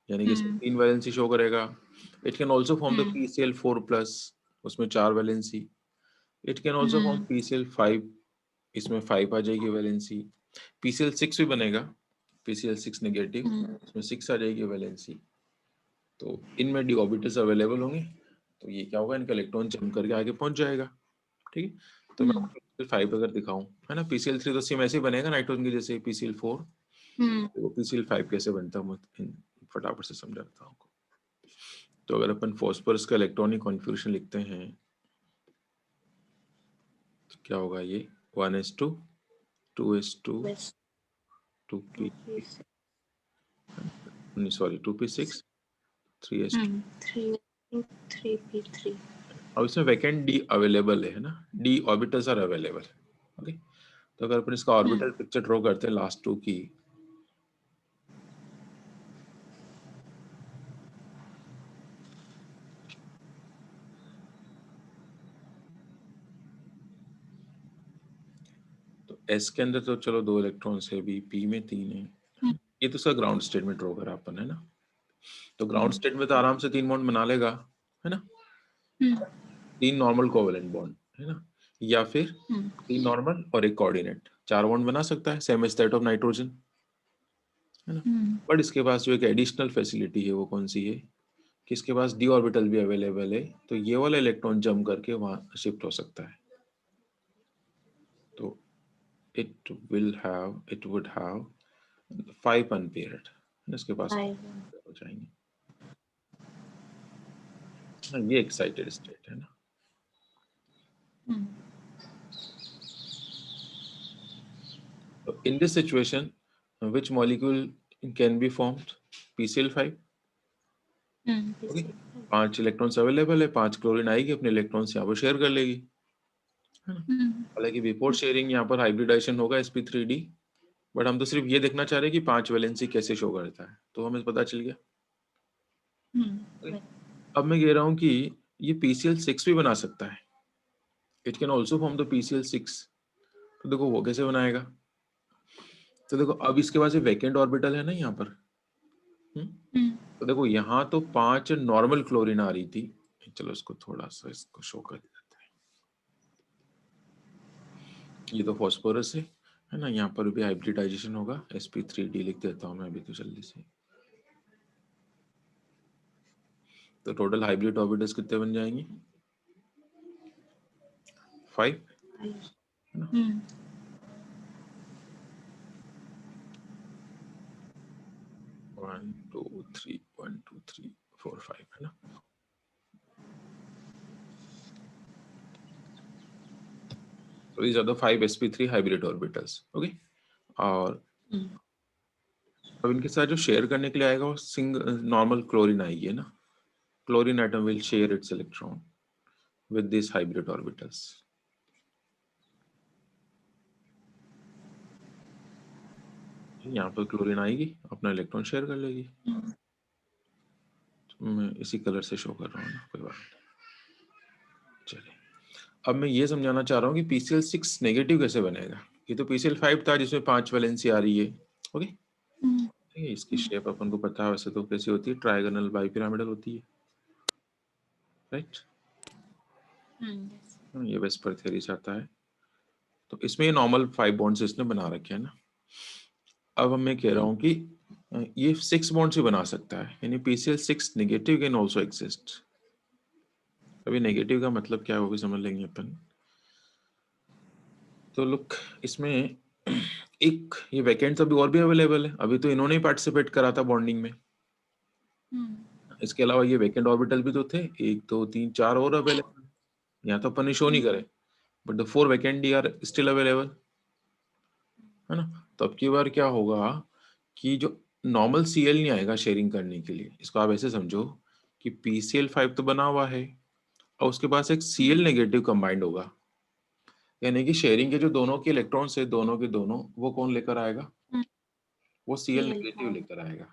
यानी कि इसमें 3 वैलेंसी शो करेगा। It can also form the PCl4+, उसमें 4 valency. It can also form PCl5, इसमें 5 आ जाएगी वैलेंसी। PCl6 भी बनेगा, PCl6 नेगेटिव, इसमें 6 आ जाएगी वैलेंसी। तो इनमें डी ऑर्बिटल्स अवेलेबल होंगे, तो ये क्या होगा, इनका इलेक्ट्रॉन जंप करके आगे पहुंच जाएगा। ठीक है, तो मैं फिर 5 अगर दिखाऊं, है ना, PCl3 तो सेम ऐसे ही बनेगा नाइट्रोजन के जैसे PCl4। वो PCl5 कैसे बनता है मैं फटाफट से समझाता हूँ आपको। तो अगर अपन फॉस्फोरस का इलेक्ट्रॉनिक कॉन्फ़िगरेशन लिखते हैं तो क्या होगा, ये 1s2 2s2 2p, sorry 2p6 3s2। 3p3। और इसमें वैकेंट डी अवेलेबल है ना, D orbitals are available. Okay, तो अगर अपन इसका ऑर्बिटल पिक्चर ड्रॉ करते हैं लास्ट टू की, तो एस के अंदर तो चलो 2 इलेक्ट्रॉन्स है, बी पी में 3 है। ये तो उसका ग्राउंड स्टेट में ड्रॉ करा अपन, है ना। तो ग्राउंड स्टेट में तो आराम से 3 बॉन्ड बना लेगा, है ना, 3 नॉर्मल कोवेलेंट बॉन्ड, है ना, या फिर 3 नॉर्मल और एक कोऑर्डिनेट, 4 बॉन्ड बना सकता है, same as that of nitrogen, है ना। बट इसके पास जो एक एडिशनल फैसिलिटी है वो कौन सी है कि इसके पास डी ऑर्बिटल भी अवेलेबल है, तो ये वाला इलेक्ट्रॉन जंप करके वहां शिफ्ट हो सकता है। तो it would have 5 अनपेयर्ड, इसके पास हो जाएंगे। ये एक्साइटेड स्टेट है ना। तो in this situation which molecule can be formed? PCl5। Okay, 5 electrons available है, 5 क्लोरीन आएगी, अपने इलेक्ट्रॉन्स यहाँ पर शेयर कर लेगी, है ना। हालांकि बिफोर शेयरिंग यहाँ पर हाइब्रिडाइजेशन होगा sp3d, बट हम तो सिर्फ ये देखना चाह रहे हैं कि 5 वैलेंसी कैसे शो करता है, तो हमें पता चल गया। Okay? अब मैं कह रहा हूँ कि ये PCl6 भी बना सकता है, it can also form the PCl6। तो देखो वो कैसे बनाएगा, तो देखो अब इसके पास वैकेंट ऑर्बिटल है ना यहाँ पर। तो देखो यहाँ तो 5 नॉर्मल क्लोरीन आ रही थी, चलो इसको थोड़ा सा इसको शो कर देते हैं। ये तो फॉस्फोरस है ना, यहाँ पर भी हाइब्रिडाइजेशन होगा, sp3d लिख देता हूँ मैं अभी तो जल्दी से। तो टोटल हाइब्रिड ऑर्बिटल्स कितने बन जाएंगे, 5, है ना। 1 2 3 1 2 3 4 5, है ना। So these are the 5 sp3 hybrid orbitals, okay। और अब इनके साथ जो शेयर करने के लिए आएगा वो नॉर्मल क्लोरीन आएगी, है ना। Chlorine atom will share its electron with these hybrid orbitals। यहाँ पर क्लोरीन आएगी, अपना इलेक्ट्रॉन शेयर कर लेगी। तो मैं इसी कलर से शो कर रहा हूँ ना, कोई बात नहीं। चलिए, अब मैं ये समझाना चाह रहा हूँ कि PCl6 नेगेटिव कैसे बनेगा। ये तो PCl5 था जिसमें 5 वैलेंसी आ रही है, ओके। ठीक है, इसकी शेप अपन को पता है वैसे तो कैसी होती है, ट्रायगोनल बाइपिरामिडल होती है, राइट। ये वेस्पर थ्योरी से आता है। तो इसमें नॉर्मल 5 बॉन्ड्स इसने बना रखे हैं ना। अब मैं कह रहा हूँ कि ये 6 बॉन्ड्स भी बना सकता है, यानी PCl6 negative can also exist. अभी नेगेटिव का मतलब क्या है वो भी समझ लेंगे अपन। तो लुक, इसमें एक ये वैकेंट्स अभी और भी अवेलेबल है, अभी तो इन्होंने ही पार्टिसिपेट करा था बॉन्डिंग में। इसके अलावा ये वैकेंट ऑर्बिटल भी तो थे, 1 2 3 4 और अवेलेबल, यहाँ तो अपन ने शो नहीं करे, but the 4 vacant D R still available, है ना। तो अब की बार क्या होगा कि जो नॉर्मल Cl नहीं आएगा शेयरिंग करने के लिए, इसको आप ऐसे समझो कि PCl5 तो बना हुआ है और उसके पास एक Cl नेगेटिव कंबाइंड होगा, यानी कि शेयरिंग के जो दोनों के इलेक्ट्रॉन्स है दोनों के दोनों, वो कौन लेकर आएगा, वो Cl नेगेटिव लेकर आएगा,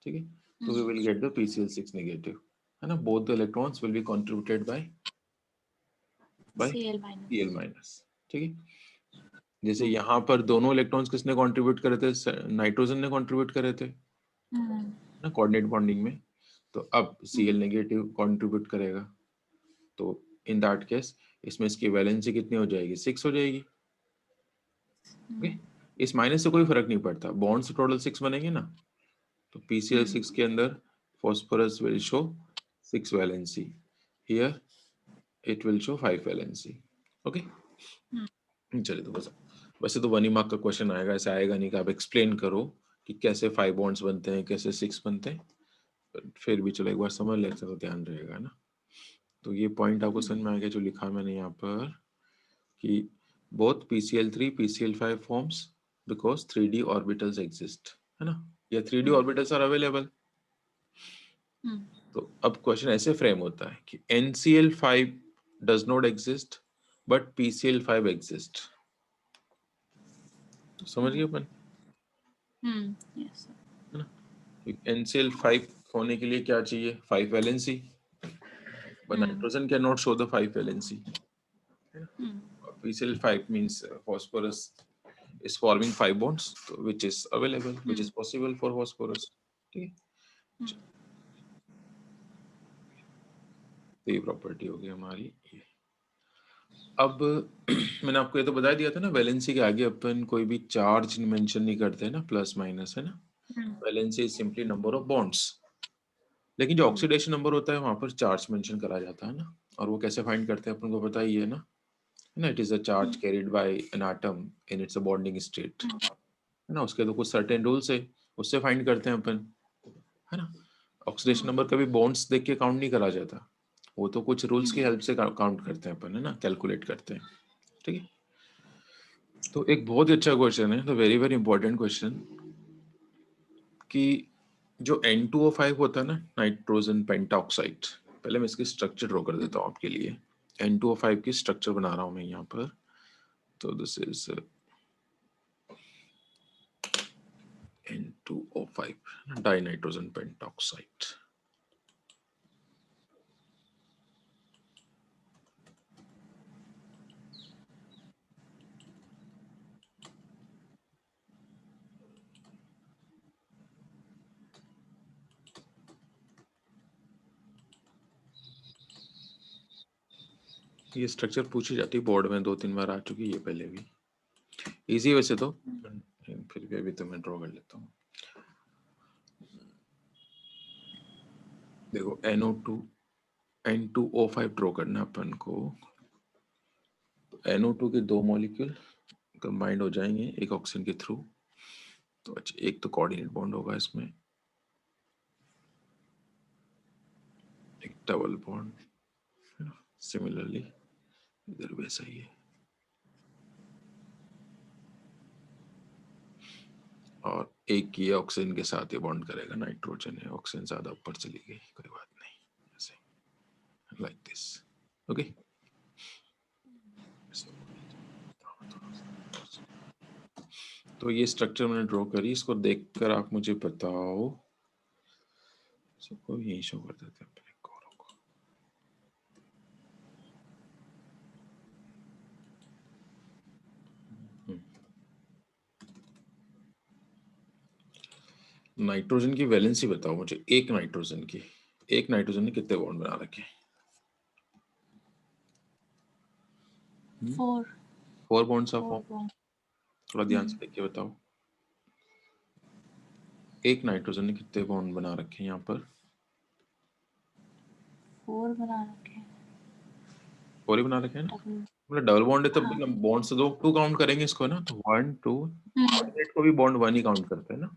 ठीक है। तो we will get the PCl6 negative, है ना। Both the electrons will be contributed by Cl minus, ठीक है। जैसे यहाँ पर दोनों इलेक्ट्रॉन्स किसने कंट्रीब्यूट करे थे, नाइट्रोजन ने कंट्रीब्यूट करे थे ना कोऑर्डिनेट बॉन्डिंग में। तो अब Cl नेगेटिव कंट्रीब्यूट करेगा, तो इन दैट केस इसमें इसकी वैलेंसी कितनी हो जाएगी, 6 हो जाएगी, ओके। इस माइनस से कोई फर्क नहीं पड़ता, बॉन्ड्स टोटल 6 बनेंगे ना। तो PCl6 के अंदर phosphorus will show 6 valency, here it will show 5 valency, okay। चलिए तो बस वैसे तो 1 ही मार्क का क्वेश्चन आएगा, ऐसा आएगा नहीं कि आप एक्सप्लेन करो कि कैसे 5 बॉन्ड्स बनते हैं, कैसे 6 बनते हैं, फिर भी चलो एक बार समझ लेते तो ध्यान रहेगा ना। तो ये पॉइंट आपको समझ में आ गया जो लिखा मैंने यहाँ पर कि both PCl3 PCl5 forms because 3d orbitals exist, है ना, या 3d orbitals are available। तो अब क्वेश्चन ऐसे फ्रेम होता है कि NCl5 does not exist but PCl5 exist। तो समझ गए अपन, यस सर। है ना। NCl5 होने के लिए क्या चाहिए, 5 valency, but nitrogen cannot show the 5 valency। PCl5 means phosphorus is forming 5 bonds, so which is available, which is possible for phosphorus। ठीक है, तो ये प्रॉपर्टी हो गई हमारी ये। अब मैंने आपको ये तो बता दिया था ना, वैलेंसी के आगे अपन कोई भी चार्ज मेंशन नहीं करते हैं ना, प्लस माइनस, है ना। Valency is simply number of bonds, लेकिन जो ऑक्सीडेशन नंबर होता है वहां पर चार्ज मेंशन करा जाता है ना। और वो कैसे फाइंड करते हैं अपन को पता ही है ना, it is a charge carried by an atom in its bonding state, है ना। उसके तो कुछ सर्टेन रूल्स है, उससे फाइंड करते हैं अपन, है ना। ऑक्सीडेशन नंबर कभी बॉन्ड्स देख के काउंट नहीं करा जाता, वो तो कुछ रूल्स की हेल्प से काउंट करते हैं अपन, है ना, कैलकुलेट करते हैं। ठीक है, तो एक बहुत ही अच्छा क्वेश्चन है, तो वेरी वेरी इंपॉर्टेंट क्वेश्चन, कि जो N2O5 होता है ना, नाइट्रोजन पेंटाऑक्साइड, पहले मैं इसकी स्ट्रक्चर ड्रॉ कर देता हूँ आपके लिए। N2O5 की स्ट्रक्चर बना रहा हूँ मैं यहाँ पर। तो this is N2O5 die nitrogen pentoxide. ये स्ट्रक्चर पूछी जाती है बोर्ड में, 2-3 बार आ चुकी है ये पहले भी, इजी वैसे तो, फिर भी अभी तो मैं ड्रॉ कर लेता हूँ। देखो NO2 N2O5 ड्रॉ करना अपन को, तो NO2 के 2 मॉलिक्यूल कंबाइंड हो जाएंगे एक ऑक्सीजन के थ्रू। तो अच्छा, एक तो कोऑर्डिनेट बॉन्ड होगा इसमें, एक डबल बॉन्ड, सिमिलरली इधर वैसा ही है, और एक ही ऑक्सीजन के साथ ये बॉन्ड करेगा, नाइट्रोजन है, ऑक्सीजन ज्यादा ऊपर चली गई, कोई बात नहीं, ऐसे लाइक दिस। ओके, तो ये स्ट्रक्चर मैंने ड्रॉ करी, इसको देखकर आप मुझे बताओ, सबको यही शो कर देते हैं अपने कोरों को। नाइट्रोजन की वैलेंसी बताओ मुझे, एक नाइट्रोजन की, एक नाइट्रोजन ने कितने बॉन्ड बना रखे? 4 बॉन्ड्स ऑफ फॉर्म। थोड़ा ध्यान से देख के बताओ, एक नाइट्रोजन ने कितने बॉन्ड बना रखे हैं यहाँ पर? 4 बना रखे हैं। 4 ही बना रखे हैं ना, मतलब डबल बॉन्ड है तब बॉन्ड से 2 काउंट करेंगे इसको ना, तो 1 2, कोऑर्डिनेट को भी बॉन्ड 1 ही काउंट करते हैं ना,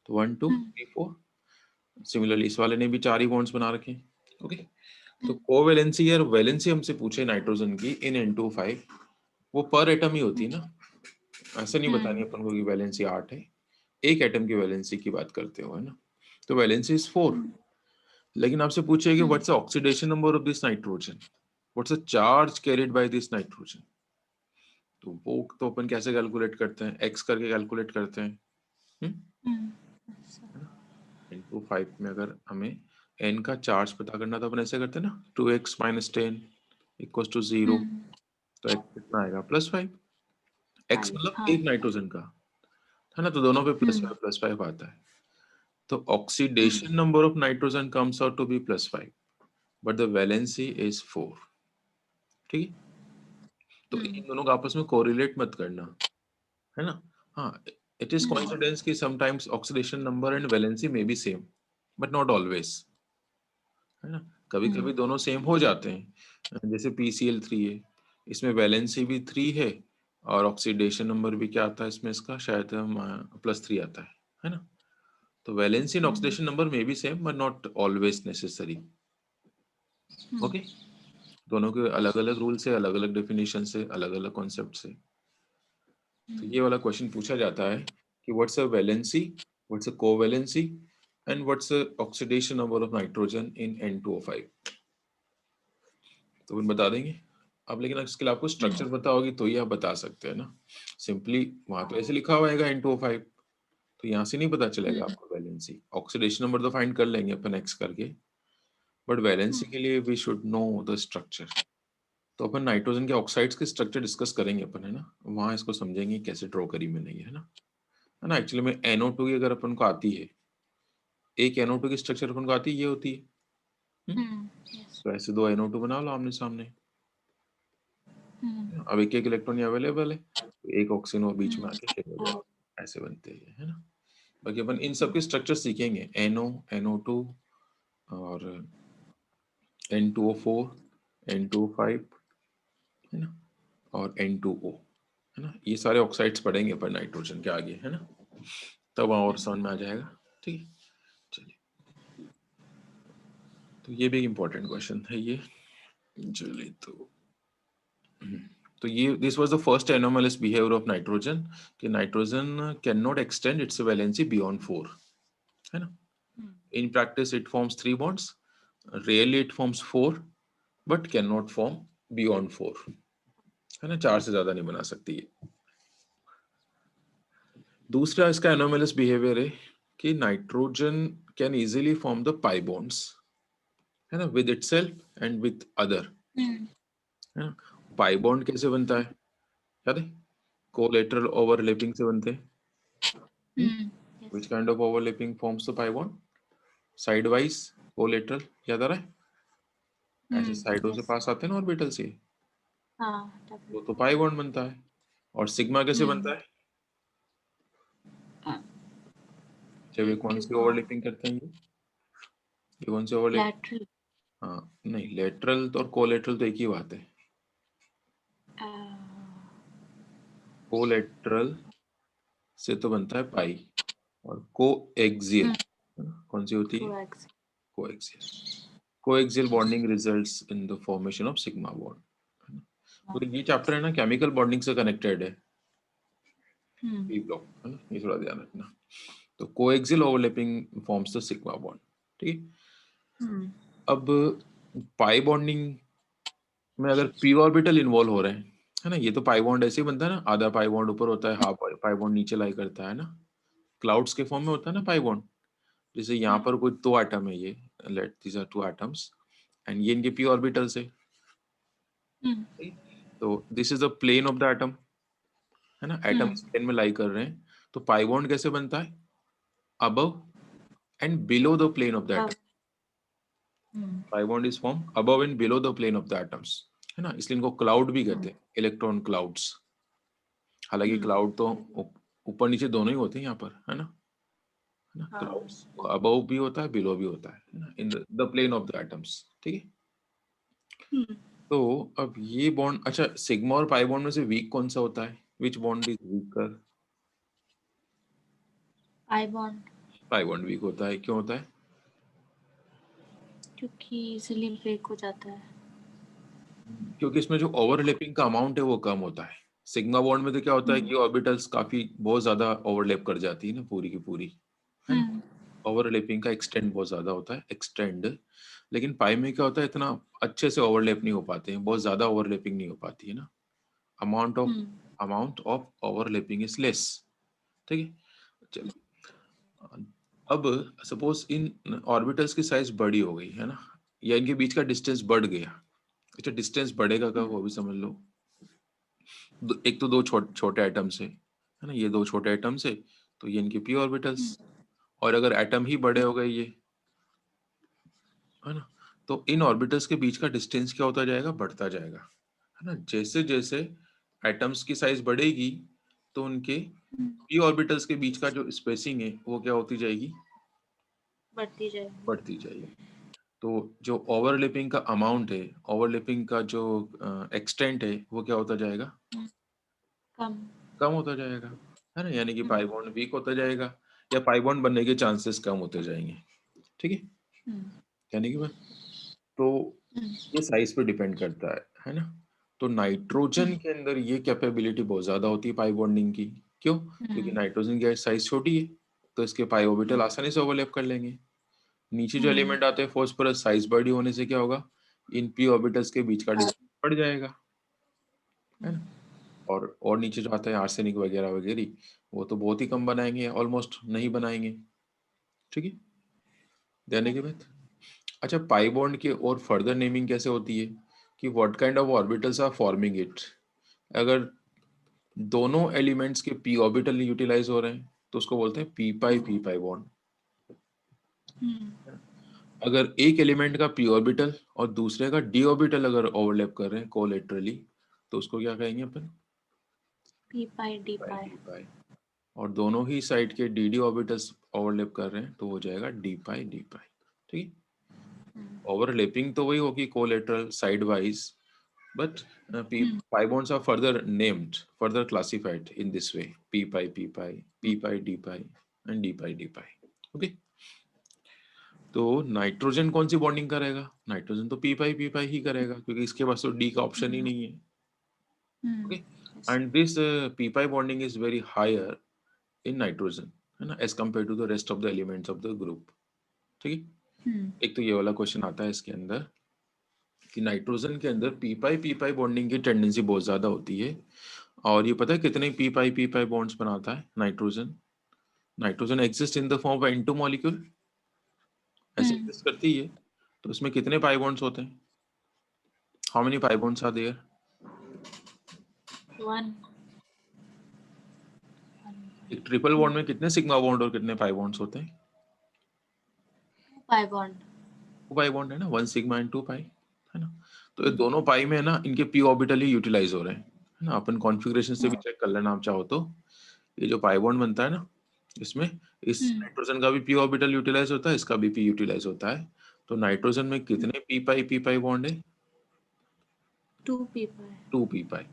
तो 1 2 3 4। सिमिलरली इस वाले ने भी 4 ही बॉन्ड्स बना रखे हैं। ओके, तो कोवैलेंसी और वैलेंसी हमसे पूछे नाइट्रोजन की इन N2O5, वो पर एटम ही होती है ना, ऐसे नहीं बतानी अपन को कि वैलेंसी 8 है, एक एटम की वैलेंसी की बात करते हो, है ना। तो वैलेंसी इज 4, लेकिन आपसे पूछे कि what's the oxidation number of this nitrogen, what's the charge carried by this nitrogen. तो वो तो अपन कैसे कैलकुलेट करते हैं, x करके कैलकुलेट करते हैं। N2O5 में अगर हमें n का चार्ज पता करना तो अपन ऐसे करते हैं ना, 2x - 10 = 0, तो x कितना आएगा, +5। x मतलब एक नाइट्रोजन का, है ना, तो दोनों पे +5 आता है। तो oxidation number of nitrogen comes out to be +5, but the valency is 4। ठीक है, तो इन दोनों का आपस में कोरिलेट मत करना, है ना। हाँ, इट इज कोइंसिडेंस कि sometimes oxidation number and valency may be same, but not always, है ना। कभी कभी दोनों सेम हो जाते हैं, जैसे PCl3 है, इसमें वैलेंसी भी 3 है और ऑक्सीडेशन नंबर भी क्या आता है इसमें, इसका शायद +3 आता है ना। तो valency and oxidation number may be same but not always necessary. Okay, दोनों के अलग अलग रूल से, अलग अलग डेफिनेशन से, अलग अलग कॉन्सेप्ट से। तो ये वाला क्वेश्चन पूछा जाता है कि what's a valency, what's a covalency and what's a oxidation number of nitrogen in N2O5। तो फिर बता देंगे अब, लेकिन इसके लिए आपको स्ट्रक्चर पता होगी तो ही आप बता सकते हैं ना। सिंपली वहां तो ऐसे लिखा हुआ है N2O5, तो यहाँ से नहीं पता चलेगा आपको वैलेंसी। ऑक्सीडेशन नंबर तो फाइंड कर लेंगे अपन एक्स करके, बट वैलेंसी के लिए we should know the structure. तो अपन नाइट्रोजन के ऑक्साइड्स के स्ट्रक्चर डिस्कस करेंगे अपन, है ना, वहां इसको समझेंगे कैसे ड्रॉ करी मैंने, है ना। एक्चुअली में NO2 की अगर अपन को आती है, एक NO2 की स्ट्रक्चर अपन को आती है, ये होती है। तो ऐसे दो NO2 बना लो आमने सामने। अब एक एक इलेक्ट्रॉन अवेलेबल है, तो एक ऑक्सीजन वो बीच में आके शेयर हो जाएगा, ऐसे बनते हैं, है ना। बाकी अपन इन सब के स्ट्रक्चर सीखेंगे, NO, NO2 और N2O4, N2O5, है ना, और N2O, है ना। ये सारे ऑक्साइड्स पढ़ेंगे पर नाइट्रोजन के आगे, है ना, तब वहाँ और समझ में आ जाएगा। ठीक है, चलिए। तो ये भी एक इम्पोर्टेंट क्वेश्चन है ये। चलिए, तो ये this was the first anomalous behaviour of nitrogen, कि nitrogen can not extend its valency beyond 4, है ना। In practice it forms 3 bonds, really it forms 4 but can not form beyond 4, है ना, 4 से ज्यादा नहीं बना सकती है। दूसरा इसका एनोमलस बिहेवियर है कि nitrogen can easily form the pi bonds, है ना, with itself and with other, है ना। पाई बॉन्ड कैसे बनता है याद है, कोलेटरल ओवरलैपिंग से बनते हैं। Which kind of overlapping forms the pi bond? Side wise, collateral, याद आ रहा है, ऐसे साइडों से पास आते हैं ना ऑर्बिटल से, तो पाई बॉन्ड बनता है। और सिग्मा कैसे बनता है, जब ये कौन सी ओवरलैपिंग करते हैं, ये कौन सी ओवरलैपिंग, हाँ नहीं, लेटरल तो और कोलेटरल तो एक ही बात है। कोलेटरल से तो बनता है पाई, और कोएक्सियल कौन सी होती है, coaxial. Coaxial bonding results in the formation of sigma bond. तो ये चैप्टर है ना केमिकल बॉन्डिंग से कनेक्टेड है, पी ब्लॉक, है ना, ये थोड़ा ध्यान रखना। तो coaxial overlapping forms the sigma bond, ठीक है। अब पाई बॉन्डिंग में अगर पी ऑर्बिटल इन्वॉल्व हो रहे हैं, है ना, ये तो पाई बॉन्ड ऐसे ही बनता है ना, आधा पाई बॉन्ड ऊपर होता है, हाफ पाई बॉन्ड नीचे लाई करता है ना, क्लाउड्स के फॉर्म में होता है ना पाई बॉन्ड। जैसे यहाँ पर कोई 2 एटम है, ये let these are 2 atoms and ये इनके पी ऑर्बिटल्स है, तो this is the plane of the atom, है ना, एटम इस प्लेन में लाई कर रहे हैं। तो पाई बॉन्ड कैसे बनता है, above and below the plane of the atom. Pi bond is formed above and below the plane of the atoms, है ना, इसलिए इनको क्लाउड भी कहते हैं, इलेक्ट्रॉन क्लाउड्स। हालांकि क्लाउड तो ऊपर नीचे दोनों ही होते हैं यहाँ पर, है ना, क्लाउड्स अबव भी होता है, बिलो भी होता है ना, in the plane of the atoms, ठीक है। तो अब ये बॉन्ड, अच्छा सिग्मा और पाई बॉन्ड में से वीक कौन सा होता है, विच bond is weaker, pi bond, pi bond weak होता है, क्यों होता है, क्योंकि इजीली ब्रेक हो जाता है। क्योंकि इसमें जो ओवरलैपिंग का अमाउंट है वो कम होता है। सिग्मा बॉन्ड में तो क्या होता है कि ऑर्बिटल्स काफी बहुत ज्यादा ओवरलैप कर जाती है ना, पूरी की पूरी, है ना, ओवरलैपिंग का एक्सटेंड बहुत ज्यादा होता है, एक्सटेंड। लेकिन पाई में क्या होता है, इतना अच्छे से ओवरलैप नहीं हो पाते हैं, बहुत ज्यादा ओवरलैपिंग नहीं हो पाती है ना, amount of overlapping is less, ठीक है। चलो, अब सपोज इन ऑर्बिटल्स की साइज बड़ी हो गई, है ना, या इनके बीच का डिस्टेंस बढ़ गया। अच्छा, डिस्टेंस बढ़ेगा का वो भी समझ लो, एक तो दो छोटे एटम्स है ना, ये 2 छोटे एटम्स है, तो ये इनके पी ऑर्बिटल्स। और अगर एटम ही बड़े हो गए ये, है ना, तो इन ऑर्बिटल्स के बीच का डिस्टेंस क्या होता जाएगा, बढ़ता जाएगा, है ना। जैसे जैसे एटम्स की साइज बढ़ेगी तो उनके पी ऑर्बिटल्स के बीच का जो स्पेसिंग है वो क्या होती जाएगी, बढ़ती जाएगी। तो जो ओवरलैपिंग का अमाउंट है, ओवरलैपिंग का जो एक्सटेंट है वो क्या होता जाएगा, कम। कम होता जाएगा, है ना, यानी कि हम्म, पाई बॉन्ड वीक होता जाएगा या पाई बॉन्ड बनने के चांसेस कम होते जाएंगे। ठीक है, हम्म, यानी कि तो हम्म, ये साइज पे डिपेंड करता है ना। तो नाइट्रोजन के अंदर ये कैपेबिलिटी बहुत ज्यादा होती है पाई बॉन्डिंग की। क्यों? क्योंकि हम्म, नाइट्रोजन की साइज छोटी है, तो इसके पाई ऑर्बिटल हम्म, आसानी से ओवरलैप कर लेंगे। नीचे जो हम्म, एलिमेंट आते हैं फॉस्फोरस, साइज बड़ी होने से क्या होगा, इन पी ऑर्बिटल्स के बीच का डिस्टेंस बढ़ जाएगा, है ना। और नीचे जो आता है आर्सेनिक वगैरह वगैरह, वो तो बहुत ही कम बनाएंगे, ऑलमोस्ट नहीं बनाएंगे। ठीक है, ध्यान के बाद अच्छा, पाई बॉन्ड की और फर्दर नेमिंग कैसे होती है कि what kind of orbitals are forming it. अगर दोनों एलिमेंट्स के पी ऑर्बिटल यूटिलाइज हो रहे हैं तो उसको बोलते हैं पी पाई बॉन्ड। हम्म, अगर एक एलिमेंट का पी ऑर्बिटल और दूसरे का डी ऑर्बिटल अगर ओवरलैप कर रहे हैं कोलेटरली, तो उसको क्या कहेंगे अपन, पी पाई डी पाई पाई। डी पाई। और दोनों ही साइड के डी डी ऑर्बिटल्स ओवरलैप कर रहे हैं तो हो जाएगा डी पाई डी पाई। ठीक है, हम्म, ओवरलैपिंग तो वही होगी collateral side wise, but hmm, pi bonds are further named, further classified in this way: p pi d pi, and d pi. Okay, तो नाइट्रोजन कौन सी बॉन्डिंग करेगा? नाइट्रोजन तो पी पाई ही करेगा, क्योंकि इसके पास तो डी का ऑप्शन ही नहीं है। Okay, yes. And this P pi bonding is very higher in nitrogen, है ना, as compare to the rest of the elements of the group. ठीक है, हम्म, एक तो ये वाला क्वेश्चन आता है इसके अंदर कि नाइट्रोजन के अंदर पी पाई बॉन्डिंग की टेंडेंसी बहुत ज्यादा होती है। और ये पता है कितने पी पाई बॉन्ड्स बनाता है nitrogen? Nitrogen exist in the form of N2 molecule, ऐसे हम्म, एग्जिस्ट करती है। तो इसमें कितने पाई बॉन्ड्स होते हैं? How many pi bonds are there? One. एक ट्रिपल बॉन्ड में कितने सिग्मा बॉन्ड और कितने पाई बॉन्ड्स होते हैं? Pi bond. 2 पाई बॉन्ड है ना, 1 सिग्मा एंड 2 पाई, है ना। तो ये हम्म, दोनों पाई में है ना, इनके पी ऑर्बिटल ही यूटिलाइज हो रहे हैं, है ना। अपन कॉन्फ़िगरेशन से भी चेक कर लेना आप चाहो तो। ये जो पाई बॉन्ड बनता है ना, इसमें इस हम्म, नाइट्रोजन का भी पी ऑर्बिटल यूटिलाइज होता है, इसका भी पी यूटिलाइज होता है। तो नाइट्रोजन में कितने पी पाई बॉन्ड है? Two p pi. 2 p pi,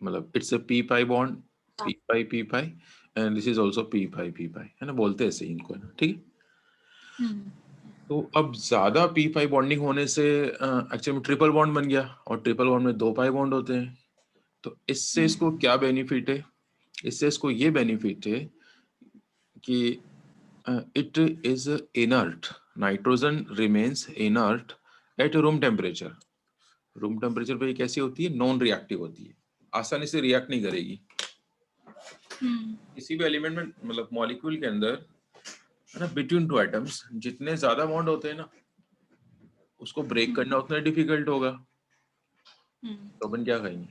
मतलब it's a p pi bond, हाँ। P pi, and this is also p pi, है ना, बोलते हैं ऐसे ही इनको, है ना। ठीक है, हम्म, तो अब ज्यादा पी पाई बॉन्डिंग होने से एक्चुअली में ट्रिपल बॉन्ड बन गया, और ट्रिपल बॉन्ड में 2 पाई बॉन्ड होते हैं। तो इससे हम्म, इसको क्या बेनिफिट है? इससे इसको ये बेनिफिट है कि it is inert, nitrogen remains inert at room temperature. Room temperature पे ये कैसी होती है? नॉन रिएक्टिव होती है, आसानी से रिएक्ट नहीं करेगी। हम्म, किसी भी एलिमेंट में, मतलब मॉलिक्यूल के अंदर, है ना, बिटवीन टू एटम्स जितने ज्यादा बॉन्ड होते हैं ना, उसको ब्रेक करना उतना डिफिकल्ट होगा। हम्म, तो अपन क्या कहेंगे,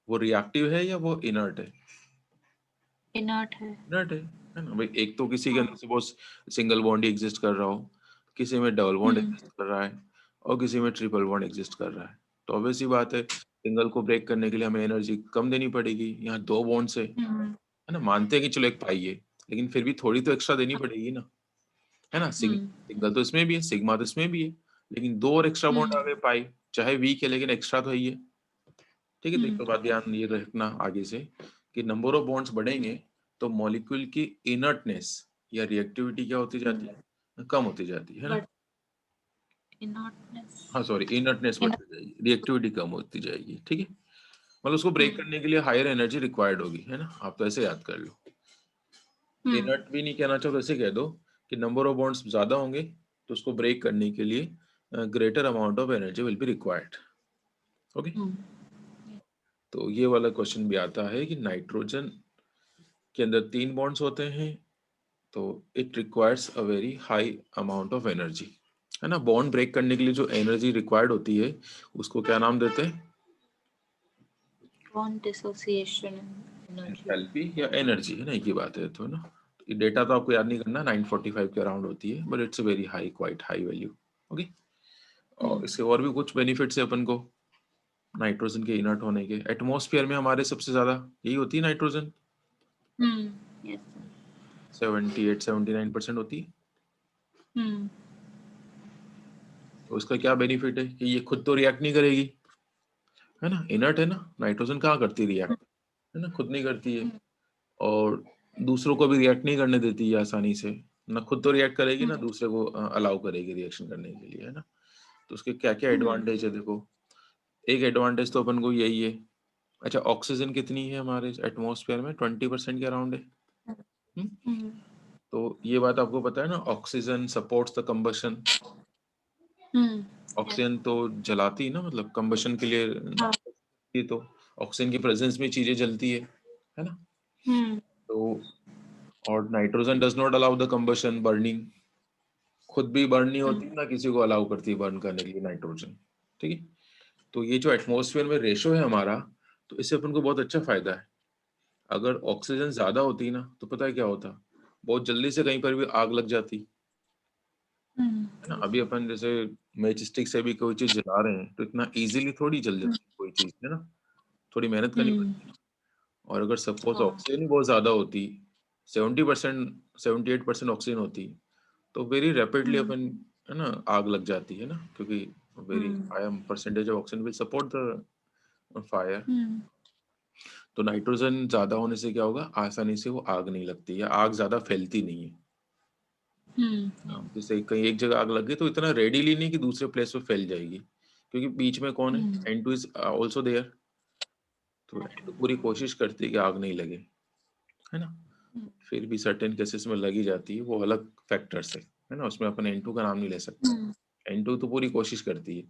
वो रिएक्टिव है या वो इनर्ट है? इनर्ट है। इनर्ट है ना भाई। एक तो किसी के हाँ। अंदर सपोज सिंगल बॉन्ड ही एग्जिस्ट कर रहा हो, किसी में डबल बॉन्ड हम्म, एग्जिस्ट कर रहा है, और किसी में ट्रिपल बॉन्ड एग्जिस्ट कर रहा है। तो ऑब्वियस सी बात है, सिंगल को ब्रेक करने के लिए हमें एनर्जी कम देनी पड़ेगी। यहाँ 2 बॉन्ड से, है हम्म, ना, मानते हैं कि चलो एक पाई है, लेकिन फिर भी थोड़ी तो एक्स्ट्रा देनी पड़ेगी ना, है ना। हम्म, सिंगल तो इसमें भी है, सिग्मा तो इसमें भी है, लेकिन 2 और एक्स्ट्रा बॉन्ड आ हम्म, गए पाई, चाहे वीक है लेकिन एक्स्ट्रा तो है ही है। ठीक है, तो एक हम्म, तो बात ध्यान ये रखना आगे से कि नंबर ऑफ बॉन्ड्स बढ़ेंगे तो मॉलिक्यूल की इनर्टनेस या रिएक्टिविटी क्या होती जाती हम्म, है? कम होती जाती है ना। But inertness. हाँ सॉरी, इनर्टनेस बढ़ती जाएगी, रिएक्टिविटी कम होती जाएगी। ठीक है, मतलब उसको ब्रेक हम्म, करने के लिए हायर एनर्जी रिक्वायर्ड होगी, है ना। आप तो ऐसे याद कर लो, हम्म, इनर्ट भी नहीं कहना चाहो तो ऐसे कह दो कि नंबर ऑफ बॉन्ड्स ज्यादा होंगे तो उसको ब्रेक करने के लिए greater amount of energy will be required. Okay, hmm, तो ये वाला क्वेश्चन भी आता है कि नाइट्रोजन के अंदर 3 बॉन्ड्स होते हैं, तो it requires a very high amount of energy, है ना। बॉन्ड ब्रेक करने के लिए जो एनर्जी रिक्वायर्ड होती है उसको क्या नाम देते हैं? Bond dissociation energy. एंथैल्पी या एनर्जी, है ना, एक ही बात है। तो ना, ये डेटा तो आपको याद नहीं करना, 945 के अराउंड होती है, but it's a very high, quite high value. Okay, और हम्म, इसके और भी कुछ बेनिफिट्स है अपन को नाइट्रोजन के इनर्ट होने के। एटमॉस्फेयर में हमारे सबसे ज्यादा यही होती है नाइट्रोजन, यस सर। 78-79% होती है। हम्म, तो इसका क्या बेनिफिट है कि ये खुद तो रिएक्ट नहीं करेगी, है ना, इनर्ट है ना। नाइट्रोजन कहाँ करती है रिएक्ट? है ना, खुद नहीं करती है, हम्म। और दूसरों को भी रिएक्ट नहीं करने देती है आसानी से, ना खुद तो रिएक्ट करेगी ना दूसरे को अलाउ करेगी रिएक्शन करने के लिए, है ना। तो उसके क्या क्या एडवांटेज है देखो। एक एडवांटेज तो अपन को यही है। अच्छा, ऑक्सीजन कितनी है हमारे एटमॉस्फेयर में? 20% के अराउंड है। हम्म? तो ये बात आपको पता है ना, oxygen supports the combustion. Oxygen तो जलाती है ना, मतलब कंबशन के लिए, ये तो ऑक्सीजन की प्रेजेंस में चीजें जलती है ना। तो और nitrogen does not allow the combustion burning, खुद भी बर्न नहीं होती ना किसी को अलाउ करती बर्न करने के लिए नाइट्रोजन, ठीक है। तो ये जो एटमॉस्फेयर में रेशो है हमारा, तो इससे अपन को बहुत अच्छा फायदा है। अगर ऑक्सीजन ज्यादा होती ना तो पता है क्या होता, बहुत जल्दी से कहीं पर भी आग लग जाती, है ना। अभी अपन जैसे मैच स्टिक से भी कोई चीज जला रहे हैं तो इतना इजीली थोड़ी जल जाती कोई चीज, है ना, थोड़ी मेहनत करनी पड़ती है। और अगर सपोज ऑक्सीजन ही बहुत ज्यादा होती, 70%, 78% ऑक्सीजन होती, तो वेरी रैपिडली अपन, है ना, आग लग जाती है ना, क्योंकि very high percentage of oxygen will support the fire. तो नाइट्रोजन ज्यादा होने से क्या होगा, आसानी से वो आग नहीं लगती या आग ज्यादा फैलती नहीं है। जैसे कहीं एक जगह आग लग गई तो इतना रेडीली नहीं कि दूसरे प्लेस पे फैल जाएगी, क्योंकि बीच में कौन है, N2 इज आल्सो देयर। तो N2 पूरी कोशिश करती है कि आग नहीं लगे, है ना। फिर भी सर्टेन केसेस में लगी जाती है, वो अलग फैक्टर्स है ना, उसमें अपन N2 का नाम नहीं ले सकते। N2 तो पूरी कोशिश करती है।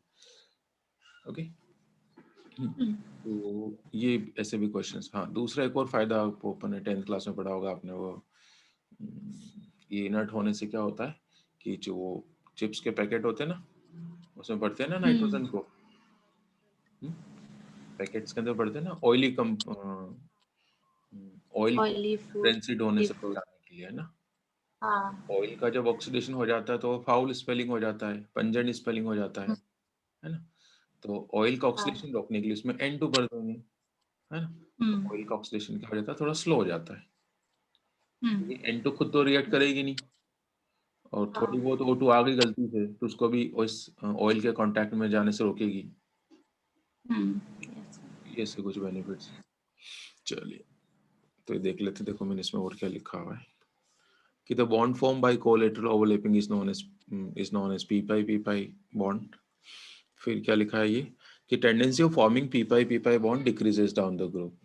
ओके। तो ये ऐसे भी क्वेश्चंस। हाँ, दूसरा एक और फायदा आपको अपन ने 10th क्लास में पढ़ा होगा आपने, वो ये इनर्ट होने से क्या होता है कि जो वो चिप्स के पैकेट होते हैं ना, उसमें पढ़ते हैं ना नाइट्रोजन को, पैकेट्स के अंदर पढ़ते हैं ना, ऑयली कम ऑयल को ऑयली फूड, रेंसिड होने सी से फूड। बचाने के लिए, है ना। हाँ। ऑयल का जब ऑक्सीडेशन हो जाता है तो फाउल स्पेलिंग हो जाता है, पंजेंट स्पेलिंग हो जाता है ना। तो ऑयल का हाँ। ऑक्सीडेशन रोकने के लिए उसमें N2 भर देंगे, है ना। तो ऑयल का ऑक्सीडेशन क्या हो जाता है, थोड़ा स्लो हो जाता है। ये N2 खुद तो रिएक्ट करेगी नहीं, और थोड़ी बहुत O2 आ गई गलती से तो उसको भी उस ऑयल के कांटेक्ट में जाने से रोकेगी। ये से कुछ बेनिफिट्स। चलिए, तो ये देख लेते, देखो मैंने इसमें और क्या लिखा हुआ है कि the bond form by collateral overlapping is known as P pi bond. फिर क्या लिखा है ये कि tendency of forming P pi bond decreases down the group,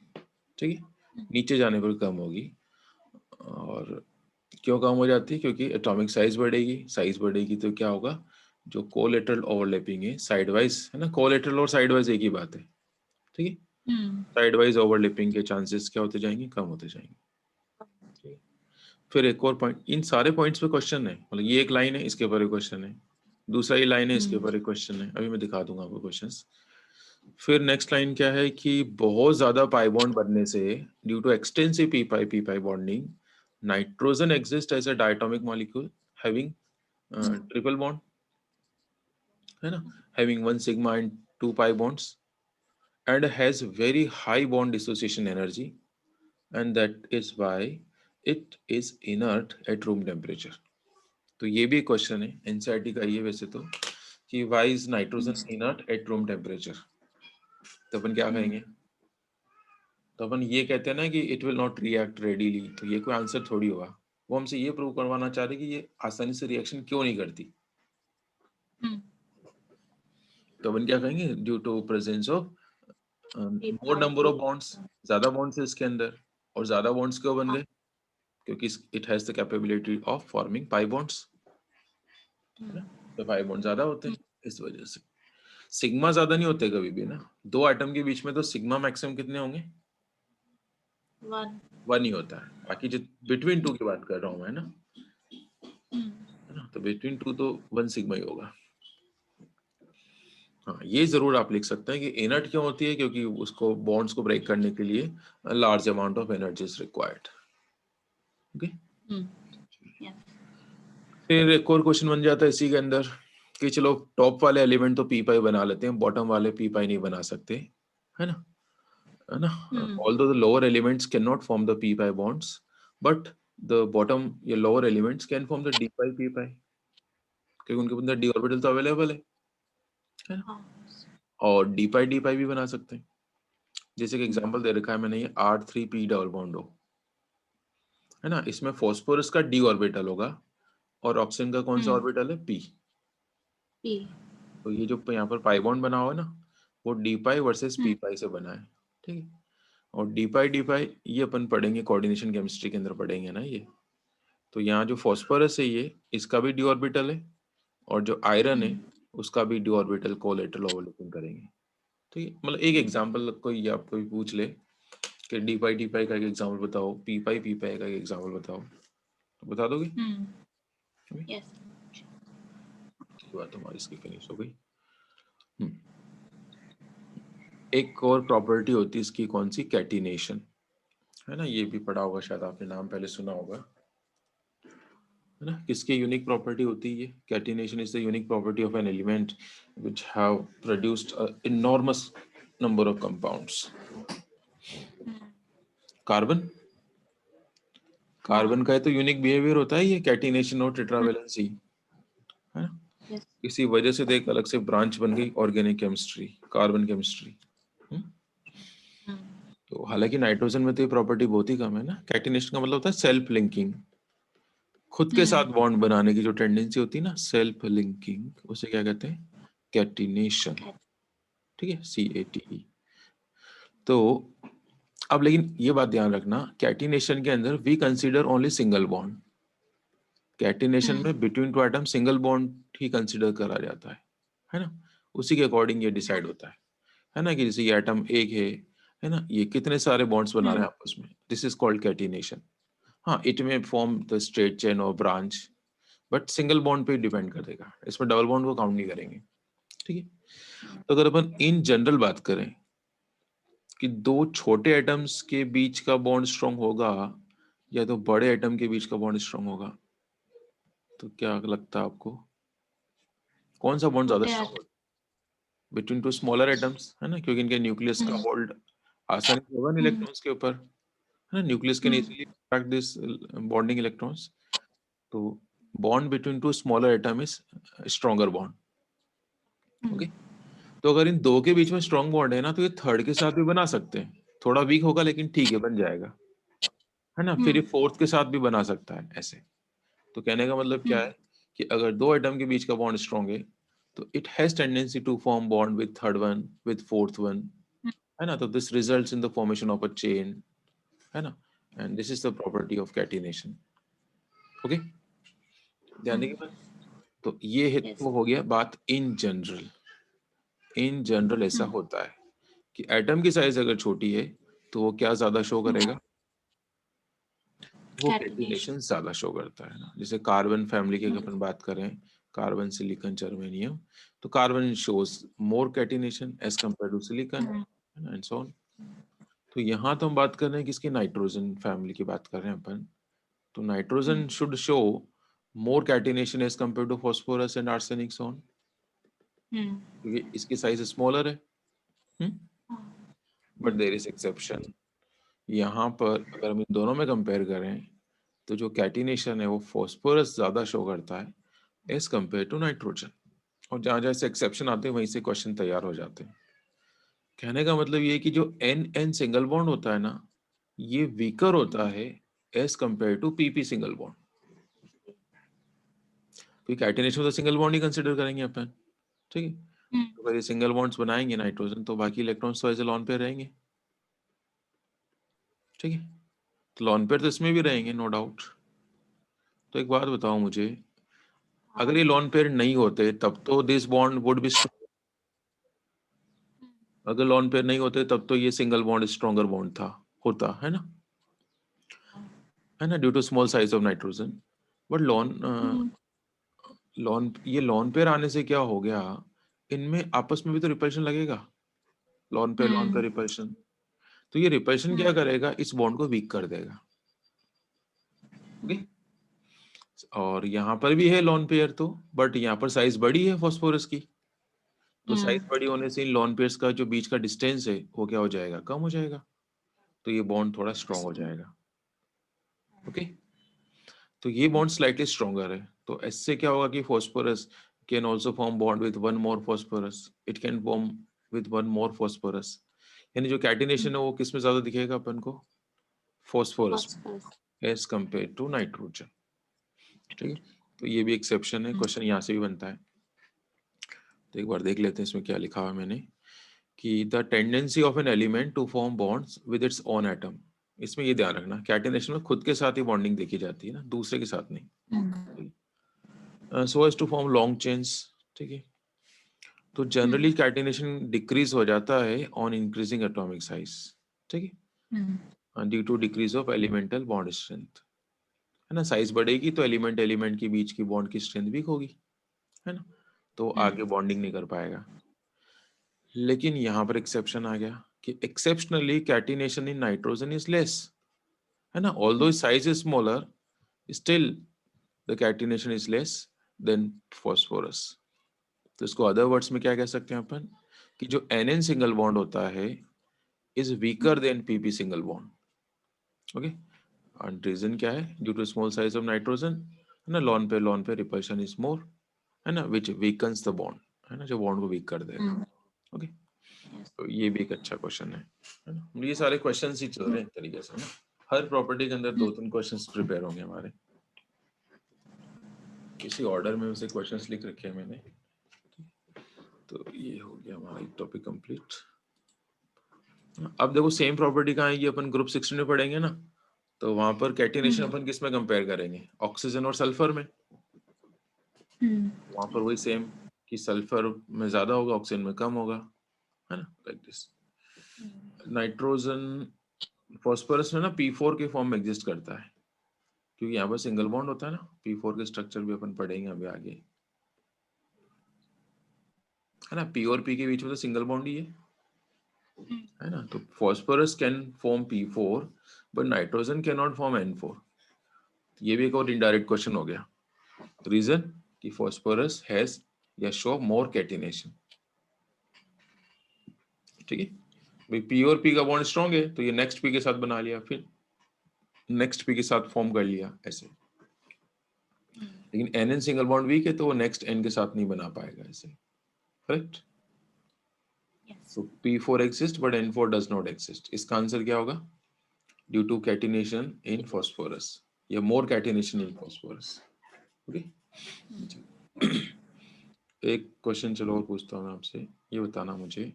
ठीक है, नीचे जाने पर कम होगी। और क्यों कम हो जाती है, क्योंकि एटॉमिक साइज बढ़ेगी तो क्या होगा, जो कोलेटरल ओवरलैपिंग है साइड वाइज, है ना, कोलेटरल और साइड वाइज एक ही बात है, ठीक है। साइड वाइज ओवरलैपिंग के चांसेस क्या होते जाएंगे, कम होते जाएंगे, ठीक है? फिर एक और पॉइंट, इन सारे पॉइंट्स पे क्वेश्चन है, मतलब ये एक लाइन है इसके ऊपर एक क्वेश्चन है, दूसरा ये लाइन है इसके ऊपर एक क्वेश्चन है, अभी मैं दिखा दूंगा आपको क्वेश्चंस। फिर नेक्स्ट लाइन क्या है कि बहुत ज्यादा पाई बॉन्ड बनने से, due to extensive P pi bonding, nitrogen exist as a diatomic molecule having triple bond, है ना, having one sigma and two pi bonds, and has very high bond dissociation energy, and that is why it is inert at room temperature। तो ये भी क्वेश्चन है एनसीईआरटी का ये वैसे तो, कि why is nitrogen inert at room temperature। तो अपन क्या कहेंगे, तो अपन ये कहते हैं ना कि it will not react readily, तो ये कोई आंसर थोड़ी होगा। वो हमसे ये प्रूव करवाना चाह रहे कि ये आसानी से रिएक्शन क्यों नहीं करती। तो अपन क्या कहेंगे, due to presence of more number of bonds, ज्यादा बॉन्ड्स है इसके अंदर, और ज्यादा बॉन्ड्स क्यों बन गए, क्योंकि it has the capability of forming pi bonds, तो पाई बॉन्ड ज्यादा होते हैं इस वजह से। सिग्मा ज्यादा नहीं होते कभी भी ना, दो एटम के बीच में तो सिग्मा मैक्सिमम कितने होंगे, 1 ही होता है। बाकी जो बिटवीन टू की बात कर रहा हूँ मैं ना, है ना, तो बिटवीन टू तो 1 सिग्मा ही होगा। हाँ, ये जरूर आप लिख सकते हैं कि इनर्ट क्यों होती है, क्योंकि उसको बॉन्ड्स को ब्रेक करने के लिए large amount of energy is required. Okay. फिर एक और क्वेश्चन बन जाता है इसी के अंदर कि चलो टॉप वाले एलिमेंट तो पी पाई बना लेते हैं, बॉटम वाले पी पाई नहीं बना सकते, है ना, है ना। Although the lower elements can not form the p pi bonds, but the bottom या lower elements can form the d pi p pi, क्योंकि उनके अंदर डी ऑर्बिटल तो अवेलेबल है ना, और डी पाई भी बना सकते हैं। जैसे कि एग्जांपल दे रखा है मैंने, ये R3P डबल बॉन्ड हो, है ना, इसमें फॉस्फोरस का d ऑर्बिटल होगा और ऑक्सीजन का कौन सा ऑर्बिटल है, p। P. तो ये जो यहाँ पर पाई बॉन्ड बना हुआ है ना, वो d पाई वर्सेस p हम्म, पाई से बना है, ठीक है। और d पाई ये अपन पढ़ेंगे कोऑर्डिनेशन केमिस्ट्री के अंदर पढ़ेंगे ना ये। तो यहाँ जो फॉस्फोरस है ये, इसका भी d ऑर्बिटल है, और जो आयरन है उसका भी d ऑर्बिटल कोलेटरल ओवरलैपिंग करेंगे, ठीक है। मतलब एक एग्जांपल कोई आपको भी पूछ ले कि डी पाई का एक एग्जांपल बताओ, पी पाई का एक एग्जांपल बताओ, तो बता दोगे? Yes. ये बात हमारी इसकी फिनिश हो गई। एक और प्रॉपर्टी होती है इसकी, कौन सी, कैटिनेशन, है ना, ये भी पढ़ा होगा शायद आपने, नाम पहले सुना होगा, है ना। किसकी यूनिक प्रॉपर्टी होती है ये? Catenation is the unique property of an element which have produced a enormous number of compounds. Carbon, carbon का तो यूनिक बिहेवियर होता है ये कैटिनेशन और टेट्रावैलेंसी, है ना। Yes. इसी वजह से देख अलग से ब्रांच बन गई ऑर्गेनिक केमिस्ट्री, कार्बन केमिस्ट्री। तो हालांकि नाइट्रोजन में तो ये प्रॉपर्टी बहुत ही कम है ना। कैटिनेशन का मतलब होता है सेल्फ लिंकिंग, खुद के साथ बॉन्ड बनाने की जो टेंडेंसी होती है ना, सेल्फ लिंकिंग, उसे क्या कहते हैं, कैटिनेशन, ठीक है, CATE। तो अब लेकिन ये बात ध्यान रखना, कैटिनेशन के अंदर we consider only single bond. Catenation में between two atom single bond ही कंसीडर करा जाता है ना। उसी के अकॉर्डिंग ये डिसाइड होता है ना, कि जैसे ये एटम एक है ना, ये कितने सारे बॉन्ड्स बना रहे हैं आपस में, दिस इज कॉल्ड कैटिनेशन। हाँ, इट में फॉर्म द स्ट्रेट चेन और ब्रांच, बट सिंगल बॉन्ड पे डिपेंड करेगा, इसमें डबल बॉन्ड को काउंट नहीं करेंगे, ठीक है। तो अगर अपन इन जनरल बात करें कि दो छोटे एटम्स के बीच का बॉन्ड स्ट्रांग होगा या तो बड़े एटम के बीच का बॉन्ड स्ट्रांग होगा, तो क्या लगता है आपको, कौन सा बॉन्ड ज्यादा छोटे स्ट्रांग होगा? बिटवीन टू स्मॉलर एटम्स, है ना, क्योंकि इनके न्यूक्लियस का होल्ड आसानी से होगा इलेक्ट्रॉन्स के ऊपर, है ना, nucleus can easily attract this bonding electrons. तो bond between two smaller atom is stronger bond, okay. तो अगर इन दो के बीच में स्ट्रॉन्ग बॉन्ड है ना, तो ये थर्ड के साथ भी बना सकते हैं, थोड़ा वीक होगा लेकिन ठीक है, बन जाएगा, है ना। फिर ये फोर्थ के साथ भी बना सकता है ऐसे। तो कहने का मतलब क्या है कि अगर दो एटम के बीच का बॉन्ड स्ट्रॉन्ग है तो it has tendency to form bond with third one, with fourth one, है ना। तो this results in the formation of a chain, है ना, and this is the property of catenation, okay, ध्यान देंगे बात। तो ये है, Yes. तो हो गया बात इन जनरल। इन जनरल ऐसा होता है कि एटम की साइज अगर छोटी है तो वो क्या ज्यादा शो करेगा, वो Catenation. कैटिनेशन ज्यादा शो करता है ना। जैसे कार्बन फैमिली की अगर अपन बात करें, कार्बन, सिलिकॉन, जर्मेनियम, तो carbon shows more catenation as compare to silicon, and so on. तो यहाँ तो हम बात कर रहे हैं किसकी, नाइट्रोजन फैमिली की बात कर रहे हैं अपन। तो nitrogen should show more catenation as compare to phosphorus and arsenic, so on, क्योंकि इसकी साइज स्मॉलर है। बट देयर इज एक्सेप्शन, यहाँ पर अगर हम इन दोनों में कंपेयर करें तो जो कैटिनेशन है वो फास्फोरस ज्यादा शो करता है एज कंपेयर टू नाइट्रोजन। और जहां जहां से एक्सेप्शन आते हैं वहीं से क्वेश्चन तैयार हो जाते हैं। कहने का मतलब ये है कि जो एन एन सिंगल बॉन्ड होता है ना, ये वीकर होता है as compare to PP single bond, क्योंकि कैटिनेशन तो सिंगल बॉन्ड ही कंसिडर करेंगे अपन, ठीक है। तो अगर ये सिंगल बॉन्ड्स बनाएंगे नाइट्रोजन, तो बाकी इलेक्ट्रॉन्स तो एज लॉन पेयर रहेंगे, ठीक है। तो लॉन पेयर तो इसमें भी रहेंगे, नो डाउट। तो एक बात बताओ मुझे, अगर ये लॉन पेयर नहीं होते तब तो दिस बॉन्ड वुड बी, अगर लॉन पेयर नहीं होते तब तो ये सिंगल बॉन्ड स्ट्रॉन्गर बॉन्ड था, होता है ना, due to small size of nitrogen. But lone pair आने से क्या हो गया, इनमें आपस में भी तो रिपल्शन लगेगा, लॉन पेयर रिपल्शन। तो ये रिपल्शन क्या करेगा, इस बॉन्ड को वीक कर देगा, ओके। और यहाँ पर भी है लॉन पेयर तो, बट यहाँ पर साइज बड़ी है फास्फोरस की, तो साइज बड़ी होने से इन लॉन पेयर्स का जो बीच का डिस्टेंस है वो क्या हो जाएगा, कम हो जाएगा, तो ये बॉन्ड थोड़ा स्ट्रॉन्ग हो जाएगा, ओके। तो ये बॉन्ड स्लाइटली स्ट्रॉन्गर है। तो इससे क्या होगा कि phosphorus can also form bond with one more phosphorus, it can form with one more phosphorus. यानी जो कैटिनेशन है वो किस में ज्यादा दिखेगा अपन को, phosphorus phosphorus. As compare to nitrogen. ठीक है, तो ये भी एक्सेप्शन है, क्वेश्चन यहाँ से भी बनता है। तो एक बार देख लेते हैं इसमें क्या लिखा हुआ है मैंने, कि the tendency of an element to form bonds with its own atom. इसमें ये ध्यान रखना, कैटिनेशन में खुद के साथ ही बॉन्डिंग देखी जाती है ना, दूसरे के साथ नहीं, so as to form long chains. ठीक है, तो जनरली कैटिनेशन डिक्रीज हो जाता है ऑन इंक्रीजिंग एटॉमिक साइज। ठीक है, due to decrease of elemental bond strength, है ना, साइज बढ़ेगी तो एलिमेंट एलिमेंट के बीच की बॉन्ड की स्ट्रेंथ वीक होगी, है ना, तो आगे बॉन्डिंग नहीं कर पाएगा। लेकिन यहाँ पर एक्सेप्शन आ गया कि exceptionally catenation in nitrogen is less, है ना, although size is smaller, still the catenation is less than phosphorus. तो इसको अदर वर्ड्स में क्या कह सकते हैं अपन, कि जो NN सिंगल बॉन्ड होता है is weaker than PP single bond. Okay, and reason क्या है, due to small size of nitrogen, है ना, लॉन पे रिपल्शन इज मोर, है ना, विच वीकन्स द बॉन्ड, है ना, जो बॉन्ड को वीक कर देगा। ओके, तो ये भी एक अच्छा क्वेश्चन है ना। ये सारे क्वेश्चंस ही चल रहे हैं एक तरीके से ना, हर प्रॉपर्टी के अंदर 2-3 क्वेश्चंस प्रिपेयर होंगे हमारे, किसी ऑर्डर में उसे क्वेश्चंस लिख रखे हैं मैंने। तो ये हो गया हमारा टॉपिक कंप्लीट। अब देखो सेम प्रॉपर्टी कहाँ आएगी, अपन ग्रुप 16 में पढ़ेंगे ना, तो वहां पर कैटिनेशन अपन किस में कंपेयर करेंगे, ऑक्सीजन और सल्फर में। वहां पर वही सेम कि सल्फर में ज्यादा होगा, ऑक्सीजन में कम होगा, है ना, लाइक दिस। नाइट्रोजन फॉस्फोरस में ना P4 के फॉर्म में एग्जिस्ट करता है, क्योंकि यहाँ पर सिंगल बॉन्ड होता है ना, P4 के स्ट्रक्चर भी अपन पढ़ेंगे अभी आगे, है ना, P और P के बीच में तो सिंगल बॉन्ड ही है ना, तो phosphorus can form P4 but nitrogen can not form N4। ये भी एक और इनडायरेक्ट क्वेश्चन हो गया, रीजन कि फॉस्फोरस हैज या शो मोर कैटिनेशन। ठीक है भाई, P और P का बॉन्ड स्ट्रॉन्ग है तो ये नेक्स्ट P के साथ बना लिया, फिर नेक्स्ट P के साथ फॉर्म कर लिया ऐसे, लेकिन NN सिंगल बॉन्ड वीक है तो वो नेक्स्ट N के साथ नहीं बना पाएगा ऐसे, correct. So P4 exists but N4 does not exist। इसका आंसर क्या होगा, due to catenation in phosphorus या more catenation in phosphorus. Okay, एक क्वेश्चन चलो और पूछता हूँ मैं आपसे, ये बताना मुझे,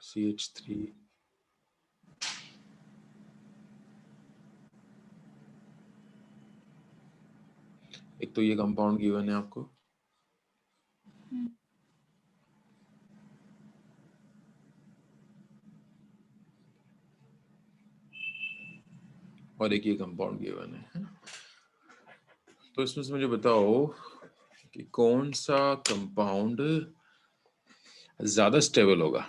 CH3 एक तो ये कंपाउंड गिवन है आपको, और एक ये कंपाउंड गिवन है ना, तो इसमें से मुझे बताओ कि कौन सा कंपाउंड ज्यादा स्टेबल होगा,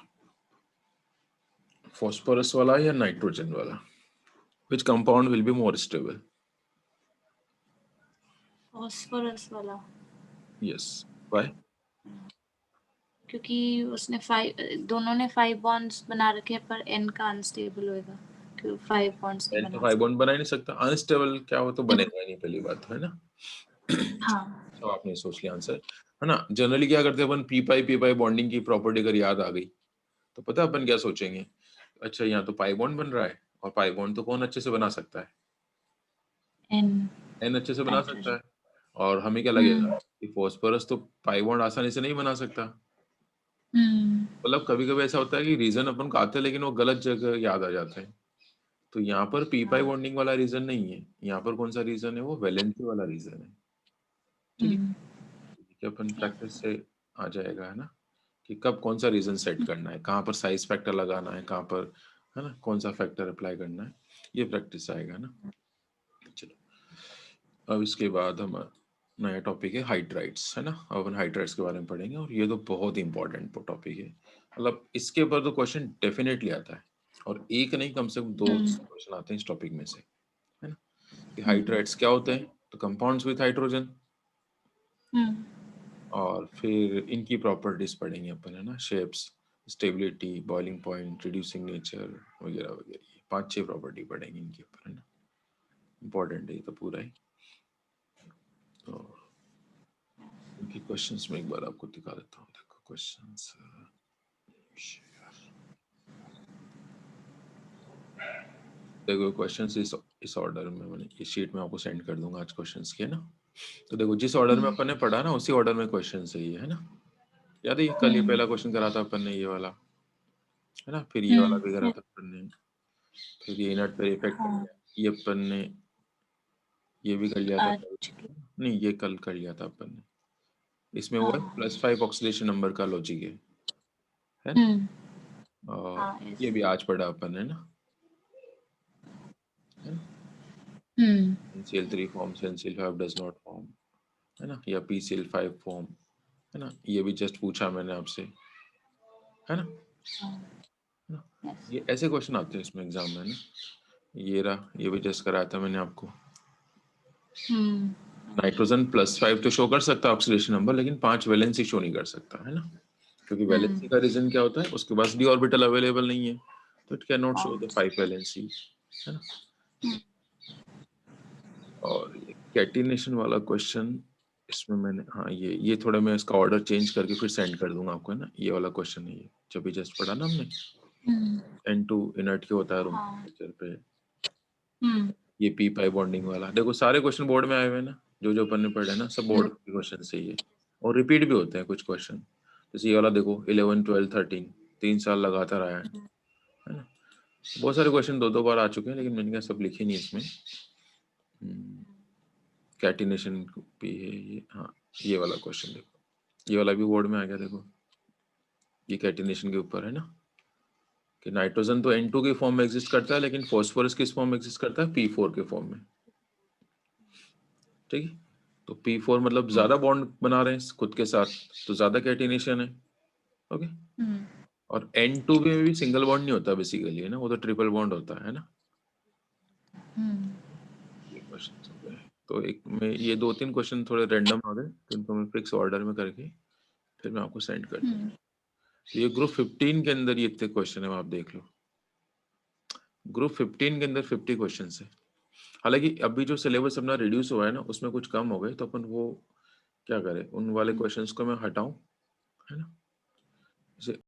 फॉस्फोरस वाला या नाइट्रोजन वाला, which compound will be more stable. Phosphorus वाला, यस, व्हाई, क्योंकि उसने 5, दोनों ने 5 बॉन्ड्स बना रखे हैं, पर N का अनस्टेबल होएगा, क्योंकि 5 बॉन्ड्स नहीं N तो बना 5 बॉन्ड बना ही नहीं सकता, अनस्टेबल क्या हो तो बनेगा ही नहीं, पहली बात तो है ना। हाँ, तो आपने सोच लिया आंसर, है ना। जनरली क्या करते हैं अपन, पी पाई बॉन्डिंग की प्रॉपर्टी अगर याद आ गई तो पता है अपन क्या सोचेंगे, अच्छा यहाँ तो पाई बॉन्ड बन रहा है, और पाई बॉन्ड तो कौन अच्छे से बना सकता है, N N अच्छे से बना सकता नाइट्रोजन। है। और हमें क्या लगेगा कि फॉस्फोरस तो पाई बॉन्ड आसानी से नहीं बना सकता। मतलब कभी कभी ऐसा होता है कि रीजन अपन को आते हैं लेकिन वो गलत जगह याद आ जाता है। तो यहाँ पर पी पाई बॉन्डिंग वाला रीजन नहीं है, यहाँ पर कौन सा रीजन है, वो वैलेंसी वाला रीजन है। ठीक है, कि अपन प्रैक्टिस से आ जाएगा, है ना, कि कब कौन सा रीजन सेट करना है, कहाँ पर साइज फैक्टर लगाना है, कहाँ पर, है ना, कौन सा फैक्टर अप्लाई करना है, ये प्रैक्टिस से आएगा ना। चलो, अब इसके बाद हम नया टॉपिक है हाइड्राइड्स, है ना, अब अपन हाइड्राइड्स के बारे में पढ़ेंगे, और ये तो बहुत ही इंपॉर्टेंट टॉपिक है, मतलब इसके ऊपर तो क्वेश्चन डेफिनेटली आता है, और एक नहीं कम से कम 2 क्वेश्चन आते हैं इस टॉपिक में से, है ना, कि हाइड्राइड्स क्या होते हैं, तो कंपाउंड्स विद हाइड्रोजन, और फिर इनकी प्रॉपर्टीज पढ़ेंगे अपन, है ना, shapes, stability, boiling point, reducing nature वगैरह वगैरह, 5-6 प्रॉपर्टी पढ़ेंगे इनके ऊपर, है ना, इंपॉर्टेंट है ये तो पूरा ही। तो इनकी क्वेश्चंस में एक बार आपको दिखा देता हूँ। देखो क्वेश्चंस, देखो क्वेश्चंस इस ऑर्डर में मैंने इस शीट में आपको सेंड कर दूंगा आज क्वेश्चंस के, है ना। तो देखो जिस ऑर्डर में अपन ने पढ़ा ना उसी ऑर्डर में क्वेश्चन सही है ना। याद है कल ये पहला क्वेश्चन करा था अपन ने, ये वाला, है ना। फिर ये वाला भी करा था अपन ने, फिर ये इनर्ट पे इफेक्ट कर लिया, ये अपन ने ये भी कर लिया था कल। नहीं ये कल कर लिया था अपन ने। इसमें वो है +5 ऑक्सीडेशन नंबर का लॉजिक है ना। और ये भी आज पढ़ा अपन ने ना, है ना। NCl3 forms, NCl5 does not form, है ना, या PCl5 फॉर्म, है ना। ये भी जस्ट पूछा मैंने आपसे, है ना। ये ऐसे क्वेश्चन आते हैं इसमें एग्जाम में ना। ये रहा, ये भी जस्ट कराया था मैंने आपको। नाइट्रोजन +5 तो शो कर सकता है ऑक्सीडेशन नंबर, लेकिन 5 वैलेंसी शो नहीं कर सकता, है ना। क्योंकि वैलेंसी का रीजन क्या होता है, उसके पास d ऑर्बिटल अवेलेबल नहीं है, तो it can not show the 5 valency, है ना। और ये कैटिनेशन वाला क्वेश्चन, इसमें मैंने हाँ ये थोड़ा मैं इसका ऑर्डर चेंज करके फिर सेंड कर दूंगा आपको, है ना। ये वाला क्वेश्चन है, ये जब भी जस्ट पढ़ा ना हमने, N2 इनर्ट क्यों होता है रूम टेम्परेचर पे। ये p5 बॉन्डिंग वाला, देखो सारे क्वेश्चन बोर्ड में आए हुए हैं ना, जो अपन ने पढ़े ना सब बोर्ड के क्वेश्चन से ही है, और रिपीट भी होते हैं कुछ क्वेश्चन। जैसे ये वाला देखो 11, 12, 13 3 साल लगातार आया है ना। बहुत सारे क्वेश्चन 2-2 बार आ चुके हैं, लेकिन मैंने कहा सब लिखे नहीं इसमें। कैटिनेशन भी है ये, हाँ ये वाला क्वेश्चन देखो, ये वाला भी बोर्ड में आ गया। देखो ये कैटिनेशन के ऊपर है ना, कि नाइट्रोजन तो N2 के फॉर्म में एग्जिस्ट करता है, लेकिन फॉस्फोरस किस फॉर्म में एग्जिस्ट करता है, P4 के फॉर्म में, ठीक है। तो P4 मतलब ज्यादा बॉन्ड बना रहे हैं खुद के साथ, तो ज्यादा कैटिनेशन है, ओके। और N2 में भी सिंगल बॉन्ड नहीं होता बेसिकली, है ना, वो तो ट्रिपल बॉन्ड होता है ना। ये क्वेश्चन हो गए। तो एक में ये 2-3 क्वेश्चन थोड़े रैंडम आ गए, तो इनको मैं फिक्स ऑर्डर में करके फिर मैं आपको सेंड कर दूंगा। तो ये ग्रुप 15 के अंदर ये इतने क्वेश्चन है, आप देख लो। ग्रुप 15 के अंदर 50 क्वेश्चन है। हालांकि अभी जो सिलेबस अपना रिड्यूस हुआ है ना, उसमें कुछ कम हो गए, तो अपन वो क्या करें, उन वाले क्वेश्चंस को मैं हटाऊं, है ना। जैसे